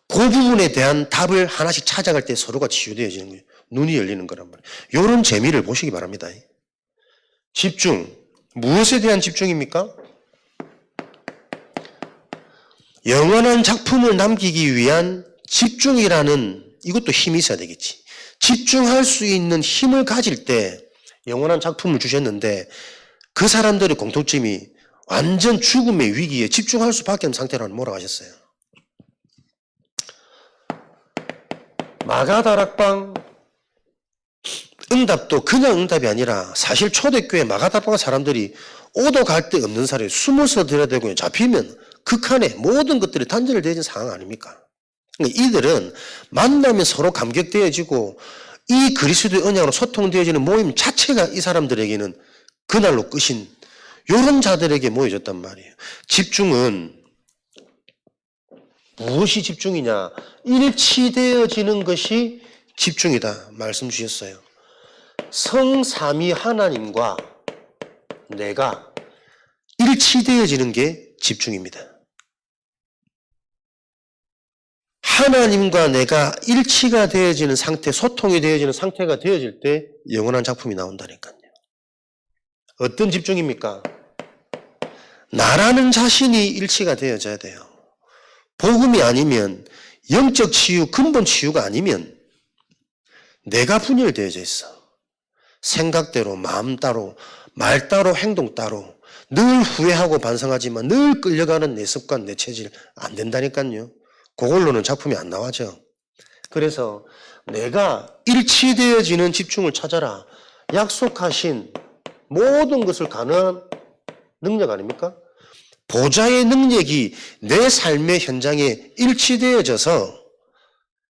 그 부분에 대한 답을 하나씩 찾아갈 때 서로가 치유되어지는 거예요. 눈이 열리는 거란 말이에요. 이런 재미를 보시기 바랍니다. 집중. 무엇에 대한 집중입니까? 영원한 작품을 남기기 위한 집중이라는 이것도 힘이 있어야 되겠지. 집중할 수 있는 힘을 가질 때 영원한 작품을 주셨는데 그 사람들의 공통점이 완전 죽음의 위기에 집중할 수밖에 없는 상태라고 몰아가셨어요. 마가다락방 응답도 그냥 응답이 아니라 사실 초대교회 마가다락방 사람들이 오도 갈 데 없는 사람이 숨어서 들어야 되고 잡히면 극한의 모든 것들이 단절되어진 상황 아닙니까? 그러니까 이들은 만나면 서로 감격되어지고 이 그리스도의 언약으로 소통되어지는 모임 자체가 이 사람들에게는 그날로 끝인 이런 자들에게 모여졌단 말이에요. 집중은 무엇이 집중이냐? 일치되어지는 것이 집중이다 말씀 주셨어요. 성삼위 하나님과 내가 일치되어지는 게 집중입니다. 하나님과 내가 일치가 되어지는 상태, 소통이 되어지는 상태가 되어질 때 영원한 작품이 나온다니까요. 어떤 집중입니까? 나라는 자신이 일치가 되어져야 돼요. 복음이 아니면 영적 치유, 근본 치유가 아니면 내가 분열되어져 있어. 생각대로, 마음 따로, 말 따로, 행동 따로 늘 후회하고 반성하지만 늘 끌려가는 내 습관, 내 체질 안 된다니까요. 그걸로는 작품이 안 나와져. 그래서 내가 일치되어지는 집중을 찾아라. 약속하신 모든 것을 가능한 능력 아닙니까? 보좌의 능력이 내 삶의 현장에 일치되어져서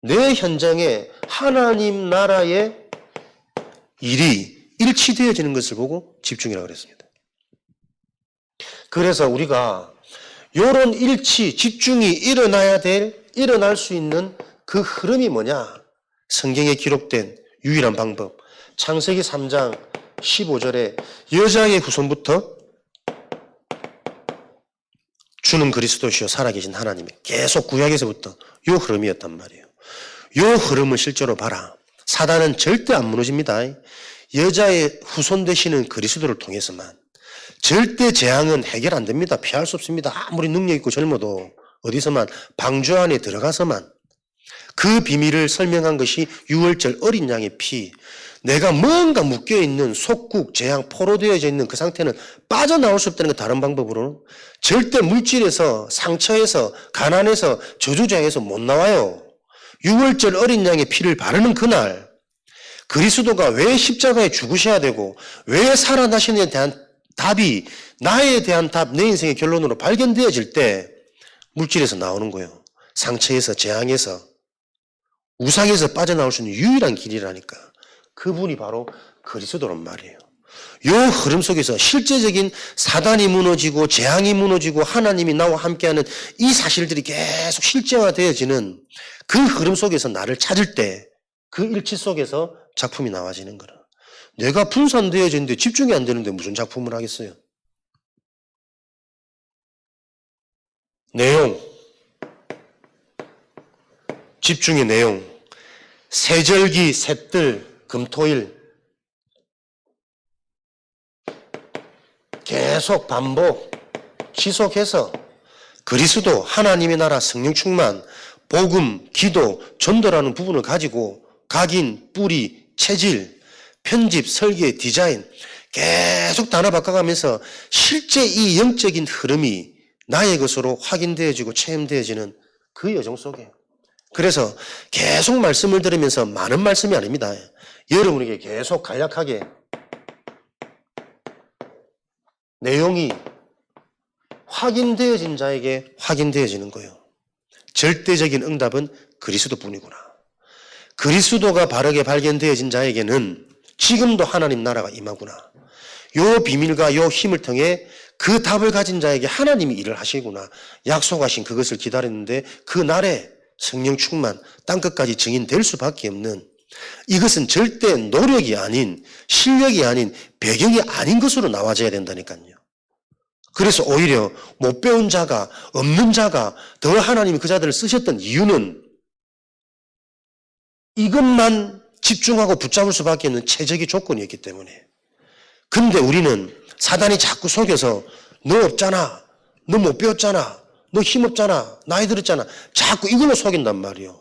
내 현장에 하나님 나라의 일이 일치되어지는 것을 보고 집중이라고 그랬습니다. 그래서 우리가 이런 일치, 집중이 일어날 수 있는 그 흐름이 뭐냐? 성경에 기록된 유일한 방법. 창세기 3장 15절에 여자의 후손부터 주는 그리스도시요 살아계신 하나님이 계속 구약에서부터 이 흐름이었단 말이에요. 이 흐름을 실제로 봐라. 사단은 절대 안 무너집니다. 여자의 후손 되시는 그리스도를 통해서만. 절대 재앙은 해결 안 됩니다. 피할 수 없습니다. 아무리 능력 있고 젊어도 어디서만 방주 안에 들어가서만. 그 비밀을 설명한 것이 유월절 어린 양의 피. 내가 뭔가 묶여있는 속국, 재앙, 포로되어져 있는 그 상태는 빠져나올 수 없다는 그 다른 방법으로는 절대 물질에서, 상처에서, 가난에서, 저주장에서 못 나와요. 유월절 어린 양의 피를 바르는 그날 그리스도가 왜 십자가에 죽으셔야 되고 왜 살아나시는에 대한 답이 나에 대한 답, 내 인생의 결론으로 발견되어질 때 물질에서 나오는 거예요. 상처에서, 재앙에서, 우상에서 빠져나올 수 있는 유일한 길이라니까. 그분이 바로 그리스도란 말이에요. 이 흐름 속에서 실제적인 사단이 무너지고 재앙이 무너지고 하나님이 나와 함께하는 이 사실들이 계속 실제화되어지는 그 흐름 속에서 나를 찾을 때 그 일치 속에서 작품이 나와지는 거라. 내가 분산되어지는데 집중이 안 되는데 무슨 작품을 하겠어요? 내용, 집중의 내용, 세절기, 셋들, 금토일 계속 반복, 지속해서 그리스도, 하나님의 나라, 성령 충만, 복음, 기도, 전도라는 부분을 가지고 각인, 뿌리, 체질, 편집, 설계, 디자인 계속 단어 바꿔가면서 실제 이 영적인 흐름이 나의 것으로 확인되어지고 체험되어지는 그 여정 속에 그래서 계속 말씀을 들으면서 많은 말씀이 아닙니다. 여러분에게 계속 간략하게 내용이 확인되어진 자에게 확인되어지는 거예요. 절대적인 응답은 그리스도뿐이구나. 그리스도가 바르게 발견되어진 자에게는 지금도 하나님 나라가 임하구나. 요 비밀과 요 힘을 통해 그 답을 가진 자에게 하나님이 일을 하시구나. 약속하신 그것을 기다렸는데 그 날에 성령 충만, 땅끝까지 증인될 수밖에 없는, 이것은 절대 노력이 아닌, 실력이 아닌, 배경이 아닌 것으로 나와져야 된다니까요. 그래서 오히려 못 배운 자가, 없는 자가 더 하나님이 그 자들을 쓰셨던 이유는 이것만 집중하고 붙잡을 수밖에 없는 최적의 조건이었기 때문에. 근데 우리는 사단이 자꾸 속여서 너 없잖아, 너 못 배웠잖아, 너 힘없잖아, 나이 들었잖아, 자꾸 이걸로 속인단 말이에요.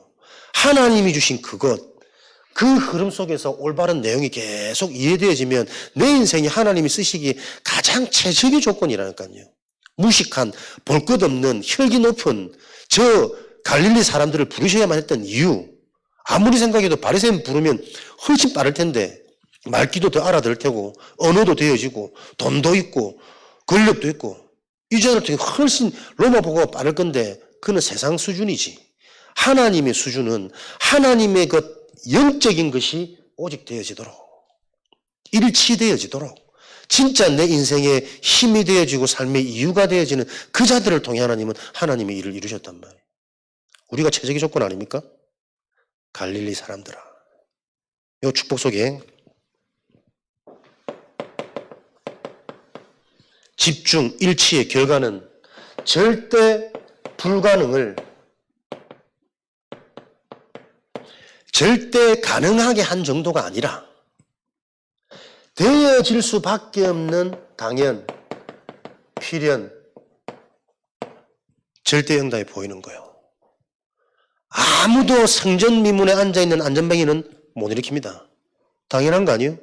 하나님이 주신 그것, 그 흐름 속에서 올바른 내용이 계속 이해되어지면 내 인생이 하나님이 쓰시기에 가장 최적의 조건이라니까요. 무식한, 볼 것 없는, 혈기 높은 저 갈릴리 사람들을 부르셔야만 했던 이유, 아무리 생각해도 바리새인 부르면 훨씬 빠를 텐데 말귀도 더 알아들 테고 언어도 되어지고 돈도 있고 권력도 있고 이 자를 통해 훨씬 로마보고가 빠를 건데 그는 세상 수준이지. 하나님의 수준은 하나님의 그 영적인 것이 오직 되어지도록, 일치되어지도록, 진짜 내 인생의 힘이 되어지고 삶의 이유가 되어지는 그 자들을 통해 하나님은 하나님의 일을 이루셨단 말이에요. 우리가 최적의 조건 아닙니까? 갈릴리 사람들아. 이 축복 속에 집중, 일치의 결과는 절대 불가능을 절대 가능하게 한 정도가 아니라 되어질 수밖에 없는 당연, 필연, 절대 응답이 보이는 거예요. 아무도 성전 미문에 앉아있는 안전뱅이는 못 일으킵니다. 당연한 거 아니에요?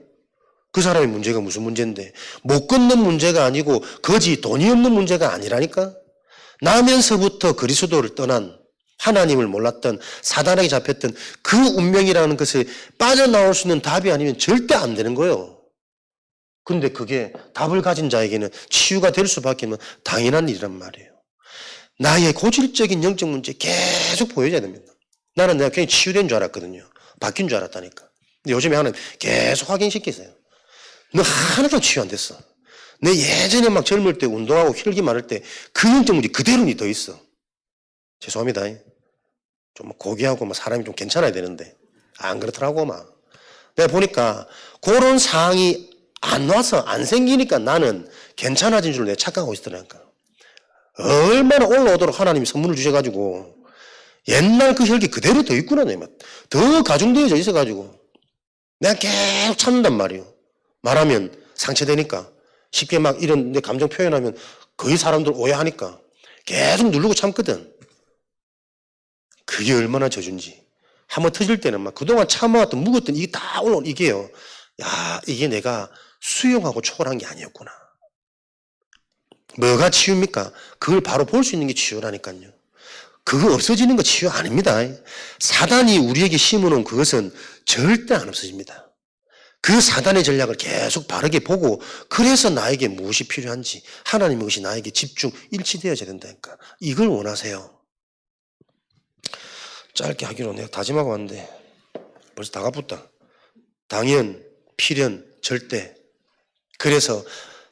그 사람의 문제가 무슨 문제인데, 못 걷는 문제가 아니고 거지 돈이 없는 문제가 아니라니까. 나면서부터 그리스도를 떠난, 하나님을 몰랐던, 사단에게 잡혔던 그 운명이라는 것을 빠져나올 수 있는 답이 아니면 절대 안 되는 거예요. 근데 그게 답을 가진 자에게는 치유가 될 수밖에 없는 당연한 일이란 말이에요. 나의 고질적인 영적 문제 계속 보여줘야 됩니다. 나는 내가 괜히 치유된 줄 알았거든요. 바뀐 줄 알았다니까. 근데 요즘에 하나님 계속 확인시키세요. 너 하나도 치유 안 됐어. 내 예전에 막 젊을 때 운동하고 혈기 많을 때 그 영적 문제 그대로 더 있어. 죄송합니다. 좀 고귀하고 막 사람이 좀 괜찮아야 되는데 안 그렇더라고 막. 내가 보니까 그런 상황이 안 와서 안 생기니까 나는 괜찮아진 줄 내가 착각하고 있더라니까. 얼마나 올라오도록 하나님이 선물을 주셔가지고 옛날 그 혈기 그대로 더 있구나. 더 가중되어져 있어가지고 내가 계속 참는단 말이에요. 말하면 상처되니까 쉽게 막 이런 내 감정 표현하면 거의 사람들 오해하니까 계속 누르고 참거든. 그게 얼마나 저준지. 한번 터질 때는 막 그동안 참아왔던 묵었던 이게 다 올라온 이게요. 야, 이게 내가 수용하고 초월한 게 아니었구나. 뭐가 치유입니까? 그걸 바로 볼 수 있는 게 치유라니까요. 그거 없어지는 거 치유 아닙니다. 사단이 우리에게 심어놓은 그것은 절대 안 없어집니다. 그 사단의 전략을 계속 바르게 보고 그래서 나에게 무엇이 필요한지 하나님의 것이 나에게 집중, 일치되어져야 된다니까. 이걸 원하세요. 짧게 하기로 내가 다짐하고 왔는데 벌써 다 가붙다. 당연, 필연, 절대. 그래서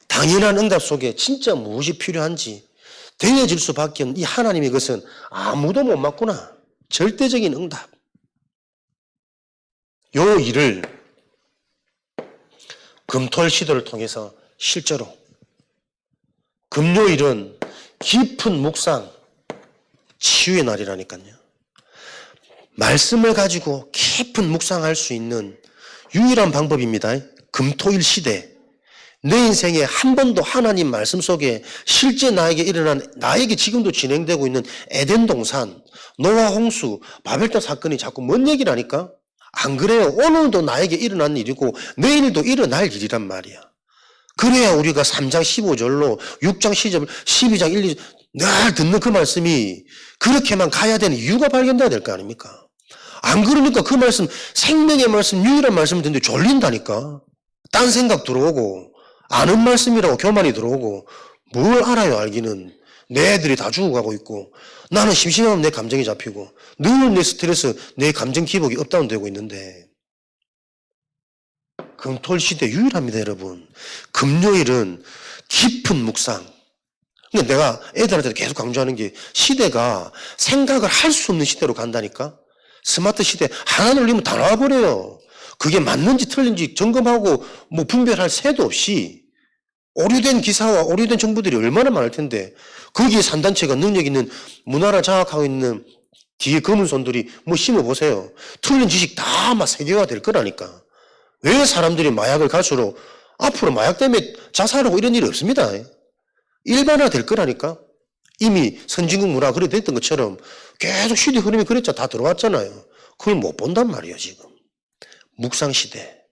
당연한 응답 속에 진짜 무엇이 필요한지 되어질 수밖에 없는 이 하나님의 것은 아무도 못 막구나. 절대적인 응답. 요 일을 금토일 시도를 통해서 실제로 금요일은 깊은 묵상, 치유의 날이라니까요. 말씀을 가지고 깊은 묵상할 수 있는 유일한 방법입니다. 금토일 시대. 내 인생에 한 번도 하나님 말씀 속에 실제 나에게 일어난, 나에게 지금도 진행되고 있는 에덴 동산, 노아 홍수, 바벨탑 사건이 자꾸 뭔 얘기를 하니까? 안 그래요. 오늘도 나에게 일어난 일이고 내일도 일어날 일이란 말이야. 그래야 우리가 3장 15절로 6장 12장 1, 2절 늘 듣는 그 말씀이 그렇게만 가야 되는 이유가 발견돼야 될 거 아닙니까? 안 그러니까 그 말씀, 생명의 말씀, 유일한 말씀을 듣는데 졸린다니까. 딴 생각 들어오고 아는 말씀이라고 교만이 들어오고 뭘 알아요 알기는. 내 애들이 다 죽어가고 있고 나는 심심하면 내 감정이 잡히고 늘 내 스트레스, 내 감정 기복이 업다운되고 있는데 금토일 시대 유일합니다, 여러분. 금요일은 깊은 묵상. 근데 내가 애들한테 계속 강조하는 게 시대가 생각을 할 수 없는 시대로 간다니까. 스마트 시대 하나 눌리면 다 나와버려요. 그게 맞는지 틀린지 점검하고 뭐 분별할 새도 없이 오류된 기사와 오류된 정보들이 얼마나 많을 텐데 거기에 산단체가 능력 있는 문화를 장악하고 있는 뒤에 검은 손들이 뭐 심어보세요. 틀린 지식 다 막 세계화 될 거라니까. 왜 사람들이 마약을 갈수록 앞으로 마약 때문에 자살하고 이런 일이 없습니다. 일반화 될 거라니까. 이미 선진국 문화 그래 됐던 것처럼 계속 시대 흐름이 그랬잖아. 다 들어왔잖아요. 그걸 못 본단 말이에요, 지금. 묵상 시대.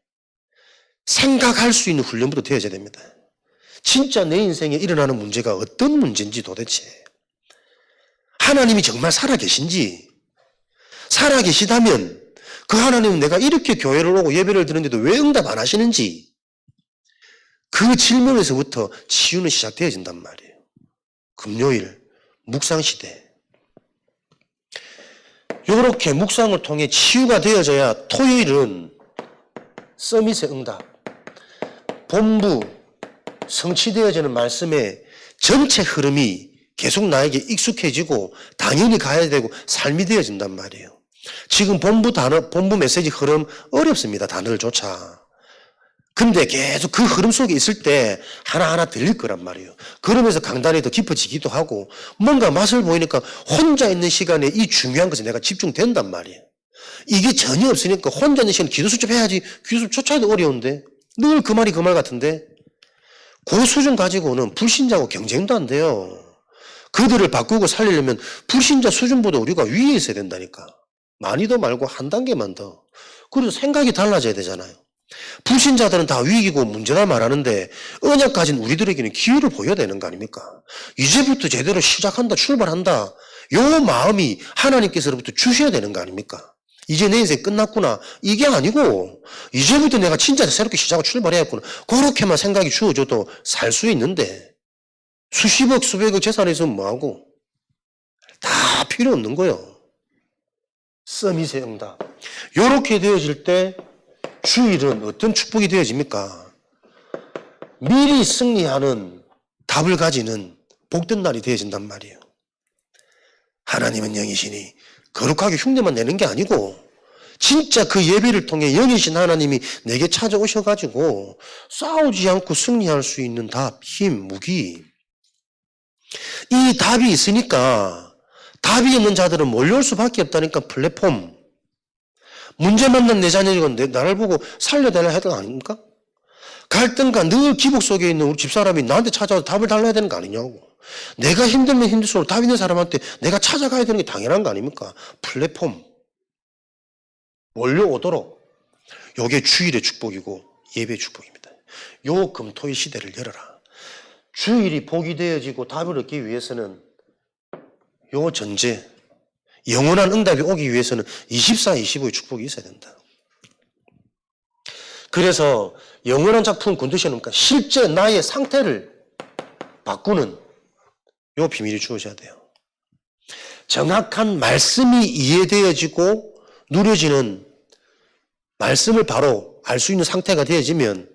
생각할 수 있는 훈련부터 되어야 됩니다. 진짜 내 인생에 일어나는 문제가 어떤 문제인지 도대체. 하나님이 정말 살아계신지, 살아계시다면 그 하나님은 내가 이렇게 교회를 오고 예배를 드는데도 왜 응답 안 하시는지 그 질문에서부터 치유는 시작되어진단 말이에요. 금요일, 묵상시대. 이렇게 묵상을 통해 치유가 되어져야 토요일은 서밋의 응답, 본부, 성취되어지는 말씀의 전체 흐름이 계속 나에게 익숙해지고 당연히 가야 되고 삶이 되어진단 말이에요. 지금 본부 메시지 흐름 어렵습니다. 단어를조차. 근데 계속 그 흐름 속에 있을 때 하나하나 들릴 거란 말이에요. 그러면서 강단이 더 깊어지기도 하고 뭔가 맛을 보이니까 혼자 있는 시간에 이 중요한 것에 내가 집중된단 말이에요. 이게 전혀 없으니까 혼자 있는 시간에 기도 수첩 해야지. 기도 수첩조차도 어려운데 늘 그 말이 그 말 같은데 그 수준 가지고는 불신자하고 경쟁도 안 돼요. 그들을 바꾸고 살리려면 불신자 수준보다 우리가 위에 있어야 된다니까. 많이 더 말고 한 단계만 더. 그래서 생각이 달라져야 되잖아요. 불신자들은 다 위기고 문제나 말하는데 언약 가진 우리들에게는 기회를 보여야 되는 거 아닙니까? 이제부터 제대로 시작한다, 출발한다. 요 마음이 하나님께서로부터 주셔야 되는 거 아닙니까? 이제 내 인생 끝났구나. 이게 아니고 이제부터 내가 진짜 새롭게 시작하고 출발해야겠구나. 그렇게만 생각이 주어져도 살 수 있는데 수십억, 수백억 재산이 있으면 뭐하고? 다 필요 없는 거예요. 서밋의 응답. 요렇게 되어질 때 주일은 어떤 축복이 되어집니까? 미리 승리하는 답을 가지는 복된 날이 되어진단 말이에요. 하나님은 영이시니 거룩하게 흉내만 내는 게 아니고 진짜 그 예배를 통해 영이신 하나님이 내게 찾아오셔가지고 싸우지 않고 승리할 수 있는 답, 힘, 무기. 이 답이 있으니까 답이 없는 자들은 몰려올 수밖에 없다니까. 플랫폼. 문제 만난 내 자녀가 나를 보고 살려달라 해야 되는 거 아닙니까? 갈등과 늘 기복 속에 있는 우리 집사람이 나한테 찾아와서 답을 달라야 되는 거 아니냐고. 내가 힘들면 힘들수록 답 있는 사람한테 내가 찾아가야 되는 게 당연한 거 아닙니까? 플랫폼. 몰려오도록. 요게 주일의 축복이고 예배의 축복입니다. 요 금토일 시대를 열어라. 주일이 복이 되어지고 답을 얻기 위해서는 요 전제, 영원한 응답이 오기 위해서는 24, 25의 축복이 있어야 된다. 그래서 영원한 작품 건드시는 겁니까? 실제 나의 상태를 바꾸는 요 비밀이 주어져야 돼요. 정확한 말씀이 이해되어지고 누려지는 말씀을 바로 알 수 있는 상태가 되어지면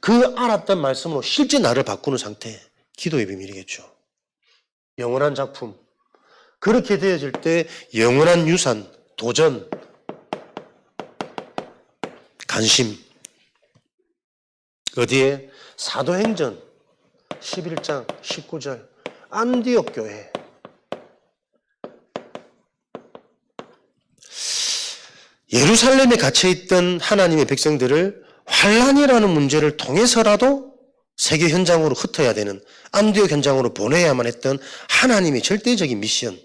그 알았던 말씀으로 실제 나를 바꾸는 상태, 기도의 비밀이겠죠. 영원한 작품. 그렇게 되어질 때 영원한 유산, 도전, 관심. 어디에? 사도행전 11장 19절 안디옥 교회. 예루살렘에 갇혀있던 하나님의 백성들을 환란이라는 문제를 통해서라도 세계 현장으로 흩어야 되는 안디옥 현장으로 보내야만 했던 하나님의 절대적인 미션.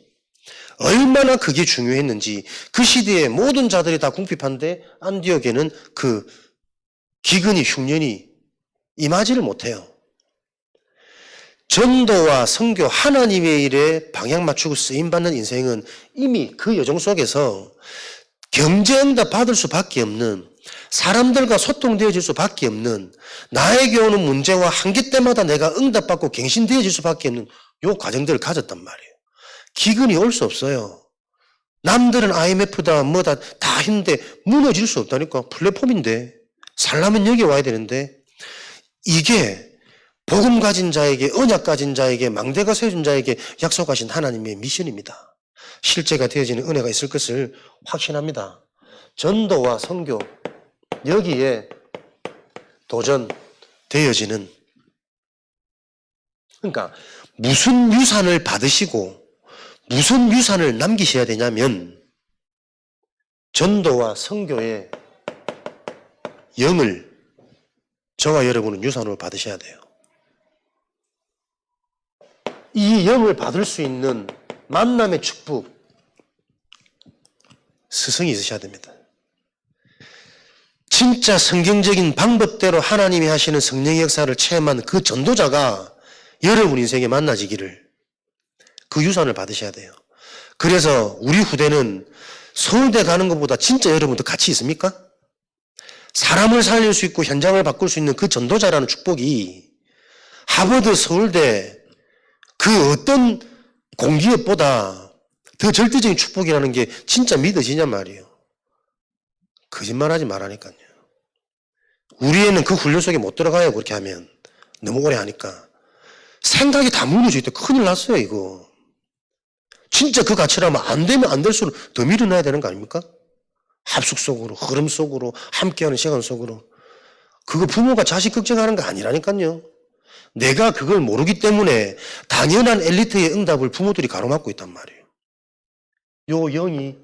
얼마나 그게 중요했는지 그 시대의 모든 자들이 다 궁핍한데 안디옥에는 그 기근이 흉년이 임하지를 못해요. 전도와 선교 하나님의 일에 방향 맞추고 쓰임받는 인생은 이미 그 여정 속에서 경제응답 받을 수밖에 없는, 사람들과 소통되어질 수밖에 없는, 나에게 오는 문제와 한계 때마다 내가 응답받고 갱신되어질 수밖에 없는 요 과정들을 가졌단 말이에요. 기근이 올 수 없어요. 남들은 IMF다 뭐다 다 했는데 무너질 수 없다니까. 플랫폼인데 살려면 여기 와야 되는데 이게 복음 가진 자에게 언약 가진 자에게 망대가 세워준 자에게 약속하신 하나님의 미션입니다. 실제가 되어지는 은혜가 있을 것을 확신합니다. 전도와 선교 여기에 도전되어지는 그러니까 무슨 유산을 받으시고 무슨 유산을 남기셔야 되냐면 전도와 선교의 영을 저와 여러분은 유산으로 받으셔야 돼요. 이 영을 받을 수 있는 만남의 축복, 스승이 있으셔야 됩니다. 진짜 성경적인 방법대로 하나님이 하시는 성령의 역사를 체험한 그 전도자가 여러분 인생에 만나지기를 그 유산을 받으셔야 돼요. 그래서 우리 후대는 서울대 가는 것보다 진짜 여러분도 가치 있습니까? 사람을 살릴 수 있고 현장을 바꿀 수 있는 그 전도자라는 축복이 하버드, 서울대 그 어떤 공기업보다 더 절대적인 축복이라는 게 진짜 믿어지냔 말이에요. 거짓말하지 말라니까요. 우리 애는 그 훈련 속에 못 들어가요. 그렇게 하면 너무 오래 하니까 생각이 다 무너져 있다. 큰일 났어요 이거. 진짜 그 가치라면 안 되면 안 될수록 더 밀어놔야 되는 거 아닙니까? 합숙 속으로 흐름 속으로 함께하는 시간 속으로 그거 부모가 자식 걱정하는 거 아니라니까요. 내가 그걸 모르기 때문에 당연한 엘리트의 응답을 부모들이 가로막고 있단 말이에요. 요 영이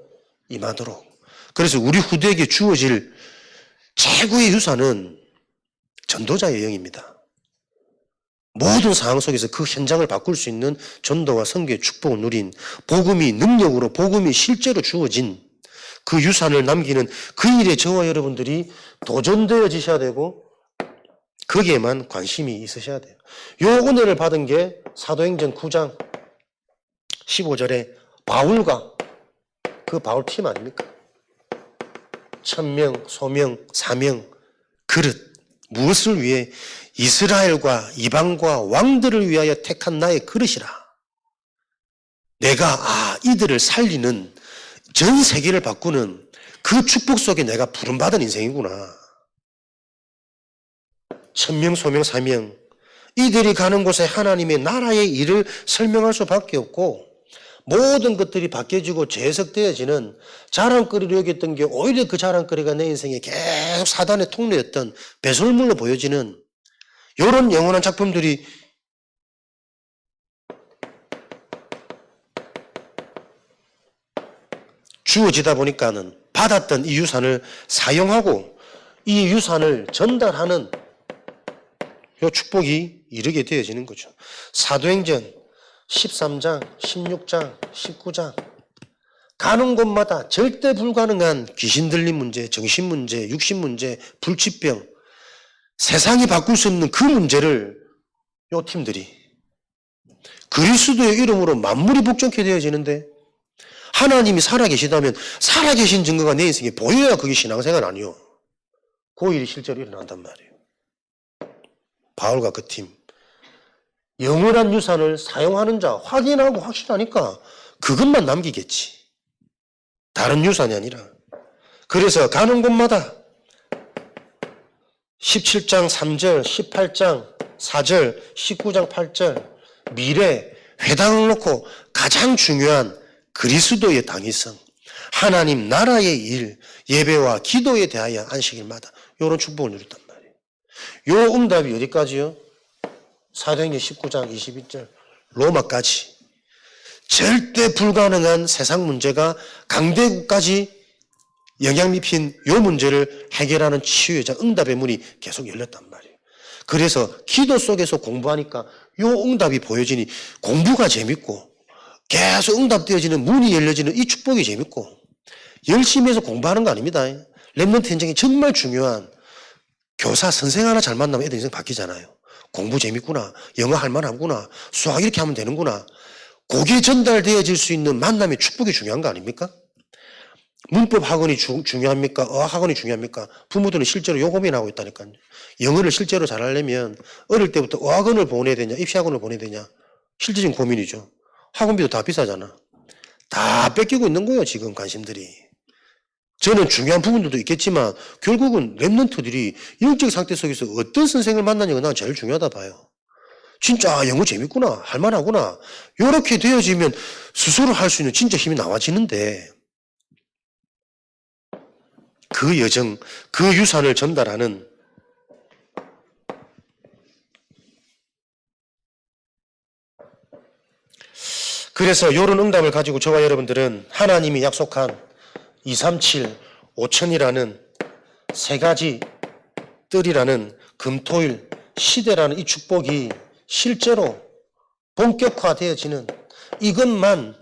임하도록. 그래서 우리 후대에게 주어질 최고의 유산은 전도자의 영입니다. 모든 상황 속에서 그 현장을 바꿀 수 있는 전도와 선교의 축복을 누린 복음이 능력으로 복음이 실제로 주어진 그 유산을 남기는 그 일에 저와 여러분들이 도전되어지셔야 되고 거기에만 관심이 있으셔야 돼요. 요 은혜를 받은 게 사도행전 9장 15절에 바울과 그 바울 팀 아닙니까? 천명, 소명, 사명, 그릇 무엇을 위해 이스라엘과 이방과 왕들을 위하여 택한 나의 그릇이라. 내가 이들을 살리는 전 세계를 바꾸는 그 축복 속에 내가 부름받은 인생이구나. 천명, 소명, 사명 이들이 가는 곳에 하나님의 나라의 일을 설명할 수밖에 없고 모든 것들이 바뀌어지고 재해석되어지는 자랑거리로 여겼던 게 오히려 그 자랑거리가 내 인생에 계속 사단의 통로였던 배설물로 보여지는 이런 영원한 작품들이 주어지다 보니까는 받았던 이 유산을 사용하고 이 유산을 전달하는 이 축복이 이르게 되어지는 거죠. 사도행전 13장, 16장, 19장 가는 곳마다 절대 불가능한 귀신 들린 문제, 정신 문제, 육신 문제, 불치병 세상이 바꿀 수 없는 그 문제를 이 팀들이 그리스도의 이름으로 만물이 복종케 되어지는데 하나님이 살아계시다면 살아계신 증거가 내 인생에 보여야 그게 신앙생활 아니요. 그 일이 실제로 일어난단 말이에요. 바울과 그 팀. 영원한 유산을 사용하는 자 확인하고 확실하니까 그것만 남기겠지. 다른 유산이 아니라. 그래서 가는 곳마다 17장 3절, 18장 4절, 19장 8절 미래 회당을 놓고 가장 중요한 그리스도의 당위성, 하나님 나라의 일, 예배와 기도에 대하여 안식일마다 이런 축복을 누렸단 말이에요. 요 응답이 어디까지요? 사도행전 19장 21절 로마까지 절대 불가능한 세상 문제가 강대국까지 영향 미친 요 문제를 해결하는 치유의 자 응답의 문이 계속 열렸단 말이에요. 그래서 기도 속에서 공부하니까 요 응답이 보여지니 공부가 재밌고 계속 응답되어지는 문이 열려지는 이 축복이 재밌고 열심히 해서 공부하는 거 아닙니다. 렘넌트 현장이 정말 중요한 교사, 선생 하나 잘 만나면 애들 인생 바뀌잖아요. 공부 재밌구나. 영어 할 만하구나. 수학 이렇게 하면 되는구나. 그게 전달되어질 수 있는 만남의 축복이 중요한 거 아닙니까? 문법 학원이 중요합니까? 어학 학원이 중요합니까? 부모들은 실제로 요 고민하고 있다니까요. 영어를 실제로 잘하려면 어릴 때부터 어학원을 보내야 되냐, 입시학원을 보내야 되냐. 실질적인 고민이죠. 학원비도 다 비싸잖아. 다 뺏기고 있는 거예요, 지금 관심들이. 저는 중요한 부분들도 있겠지만 결국은 랩런트들이 영적 상태 속에서 어떤 선생을 만나냐가 난 제일 중요하다 봐요. 진짜 영어 재밌구나, 할만하구나. 이렇게 되어지면 스스로 할 수 있는 진짜 힘이 나와지는데 그 여정, 그 유산을 전달하는 그래서 이런 응답을 가지고 저와 여러분들은 하나님이 약속한 237, 5000이라는 세 가지 뜰이라는 금토일 시대라는 이 축복이 실제로 본격화되어지는 이것만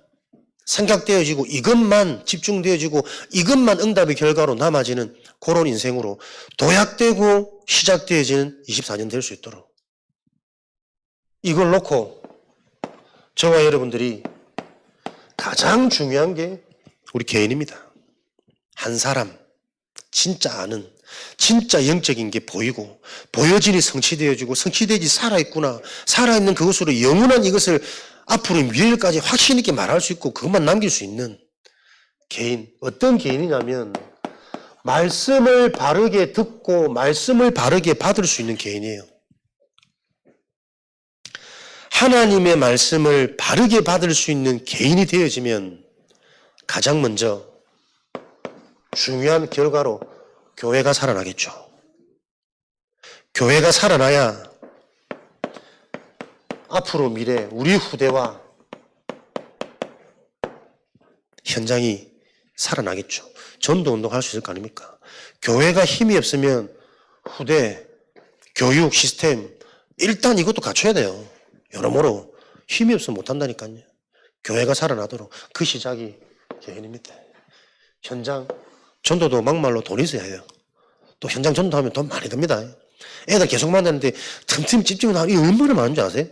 생각되어지고 이것만 집중되어지고 이것만 응답의 결과로 남아지는 그런 인생으로 도약되고 시작되어지는 24년 될 수 있도록 이걸 놓고 저와 여러분들이 가장 중요한 게 우리 개인입니다. 한 사람 진짜 아는 진짜 영적인 게 보이고 보여지니 성취되어지고 성취되지 살아있구나 살아있는 그것으로 영원한 이것을 앞으로 미래까지 확신 있게 말할 수 있고 그것만 남길 수 있는 개인 어떤 개인이냐면 말씀을 바르게 듣고 말씀을 바르게 받을 수 있는 개인이에요. 하나님의 말씀을 바르게 받을 수 있는 개인이 되어지면 가장 먼저 중요한 결과로 교회가 살아나겠죠. 교회가 살아나야 앞으로 미래 우리 후대와 현장이 살아나겠죠. 전도운동 할 수 있을 거 아닙니까? 교회가 힘이 없으면 후대, 교육 시스템 일단 이것도 갖춰야 돼요. 여러모로 힘이 없으면 못한다니까요. 교회가 살아나도록 그 시작이 교회입니다. 현장 전도도 막말로 돈이 있어야 해요. 또 현장 전도하면 돈 많이 듭니다. 애들 계속 만나는데 틈틈이 집중을 하면 이게 얼마나 많은 줄 아세요?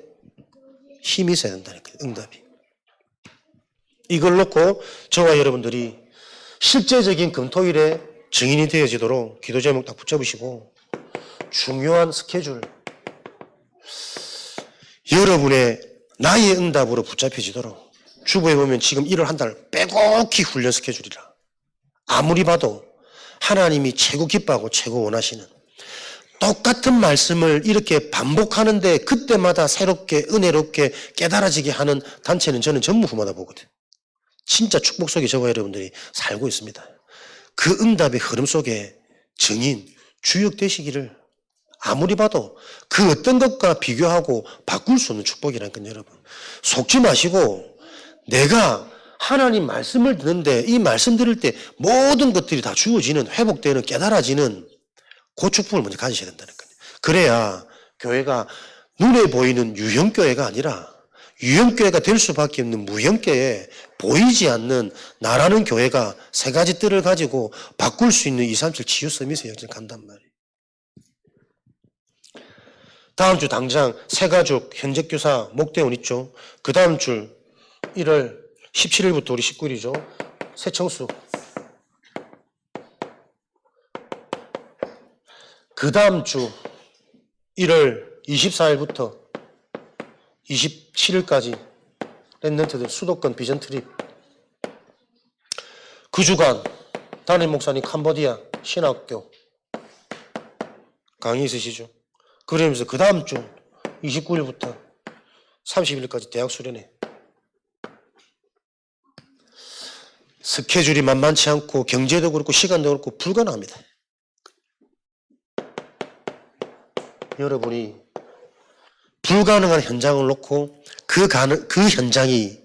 힘이 있어야 된다니까요. 응답이. 이걸 놓고 저와 여러분들이 실제적인 금토일에 증인이 되어지도록 기도 제목 딱 붙잡으시고 중요한 스케줄 여러분의 나의 응답으로 붙잡혀지도록 주부에 보면 지금 1월 한 달 빼곡히 훈련 스케줄이라 아무리 봐도 하나님이 최고 기뻐하고 최고 원하시는 똑같은 말씀을 이렇게 반복하는데 그때마다 새롭게 은혜롭게 깨달아지게 하는 단체는 저는 전무후무하다 보거든. 진짜 축복 속에 저와 여러분들이 살고 있습니다. 그 응답의 흐름 속에 증인, 주역 되시기를 아무리 봐도 그 어떤 것과 비교하고 바꿀 수 없는 축복이라니까요, 여러분. 속지 마시고 내가 하나님 말씀을 듣는데 이 말씀 들을 때 모든 것들이 다 주어지는 회복되는 깨달아지는 그 축복을 먼저 가지셔야 된다니까요. 그래야 교회가 눈에 보이는 유형교회가 아니라 유형교회가 될 수밖에 없는 무형교회 보이지 않는 나라는 교회가 세 가지 뜰을 가지고 바꿀 수 있는 237 치유 서밋에 간단 말이에요. 다음 주 당장 새가족 현직교사 목대원 있죠. 그 다음 주 1월 17일부터 우리 19일이죠. 새청수. 그 다음 주 1월 24일부터 27일까지 랩런트들 수도권 비전 트립. 그 주간 담임 목사님 캄보디아 신학교 강의 있으시죠? 그러면서 그 다음 주 29일부터 30일까지 대학 수련회. 스케줄이 만만치 않고 경제도 그렇고 시간도 그렇고 불가능합니다. 여러분이 불가능한 현장을 놓고 그 현장이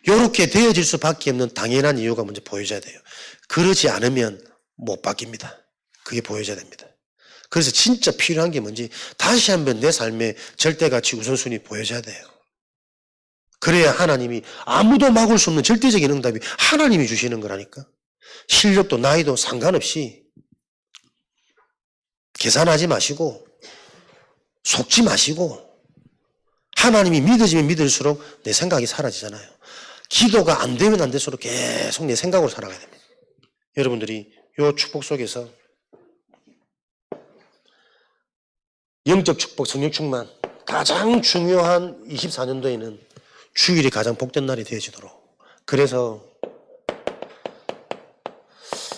이렇게 되어질 수밖에 없는 당연한 이유가 먼저 보여져야 돼요. 그러지 않으면 못 바뀝니다. 그게 보여져야 됩니다. 그래서 진짜 필요한 게 뭔지 다시 한번 내 삶의 절대가치 우선순위 보여져야 돼요. 그래야 하나님이 아무도 막을 수 없는 절대적인 응답이 하나님이 주시는 거라니까. 실력도 나이도 상관없이 계산하지 마시고 속지 마시고 하나님이 믿어지면 믿을수록 내 생각이 사라지잖아요. 기도가 안 되면 안 될수록 계속 내 생각으로 살아가야 됩니다. 여러분들이 이 축복 속에서 영적 축복, 성령 충만 가장 중요한 24년도에는 주일이 가장 복된 날이 되어지도록. 그래서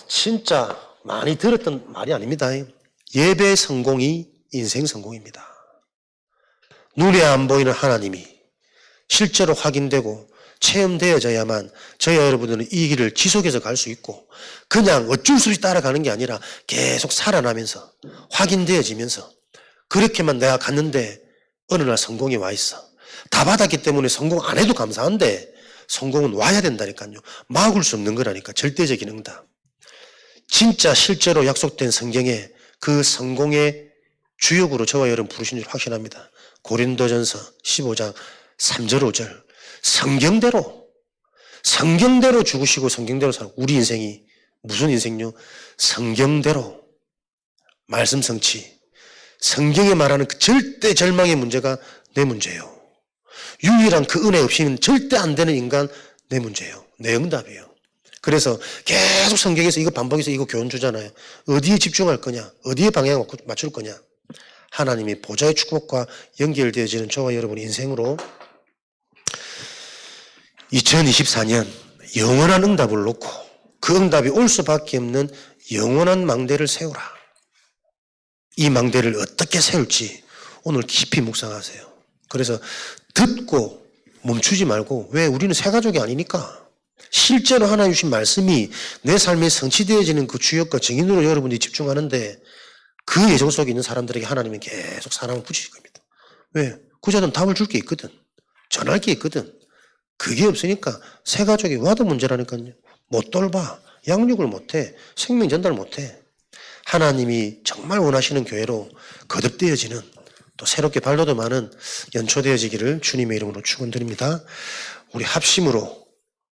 진짜 많이 들었던 말이 아닙니다. 예배 성공이 인생 성공입니다. 눈에 안 보이는 하나님이 실제로 확인되고 체험되어져야만 저희와 여러분들은 이 길을 지속해서 갈 수 있고 그냥 어쩔 수 없이 따라가는 게 아니라 계속 살아나면서 확인되어지면서 그렇게만 내가 갔는데 어느 날 성공이 와 있어. 다 받았기 때문에 성공 안 해도 감사한데 성공은 와야 된다니까요. 막을 수 없는 거라니까. 절대적인 응답. 진짜 실제로 약속된 성경에 그 성공의 주역으로 저와 여러분 부르신 줄 확신합니다. 고린도전서 15장 3절 5절 성경대로 죽으시고 성경대로 사는 우리 인생이 무슨 인생요? 성경대로 말씀 성취. 성경에 말하는 그 절대 절망의 문제가 내 문제예요. 유일한 그 은혜 없이는 절대 안 되는 인간 내 문제예요. 내 응답이에요. 그래서 계속 성경에서 이거 반복해서 이거 교훈 주잖아요. 어디에 집중할 거냐? 어디에 방향을 맞출 거냐? 하나님이 보좌의 축복과 연결되어지는 저와 여러분의 인생으로 2024년 영원한 응답을 놓고 그 응답이 올 수밖에 없는 영원한 망대를 세우라. 이 망대를 어떻게 세울지 오늘 깊이 묵상하세요. 그래서 듣고 멈추지 말고 왜 우리는 새 가족이 아니니까 실제로 하나님 주신 말씀이 내 삶에 성취되어지는 그 주역과 증인으로 여러분이 집중하는데 그 예정 속에 있는 사람들에게 하나님은 계속 사랑을 붙이실 겁니다. 왜? 구자는 답을 줄 게 있거든. 전할 게 있거든. 그게 없으니까 새 가족이 와도 문제라니까요. 못 돌봐. 양육을 못해. 생명 전달 못해. 하나님이 정말 원하시는 교회로 거듭되어지는 또 새롭게 발로도 많은 연초되어지기를 주님의 이름으로 축원드립니다. 우리 합심으로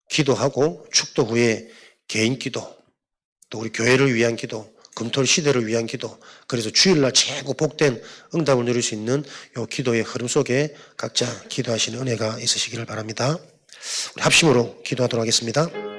기도하고 축도 후에 개인 기도 또 우리 교회를 위한 기도 금토일 시대를 위한 기도 그래서 주일날 최고 복된 응답을 누릴 수 있는 이 기도의 흐름 속에 각자 기도하시는 은혜가 있으시기를 바랍니다. 우리 합심으로 기도하도록 하겠습니다.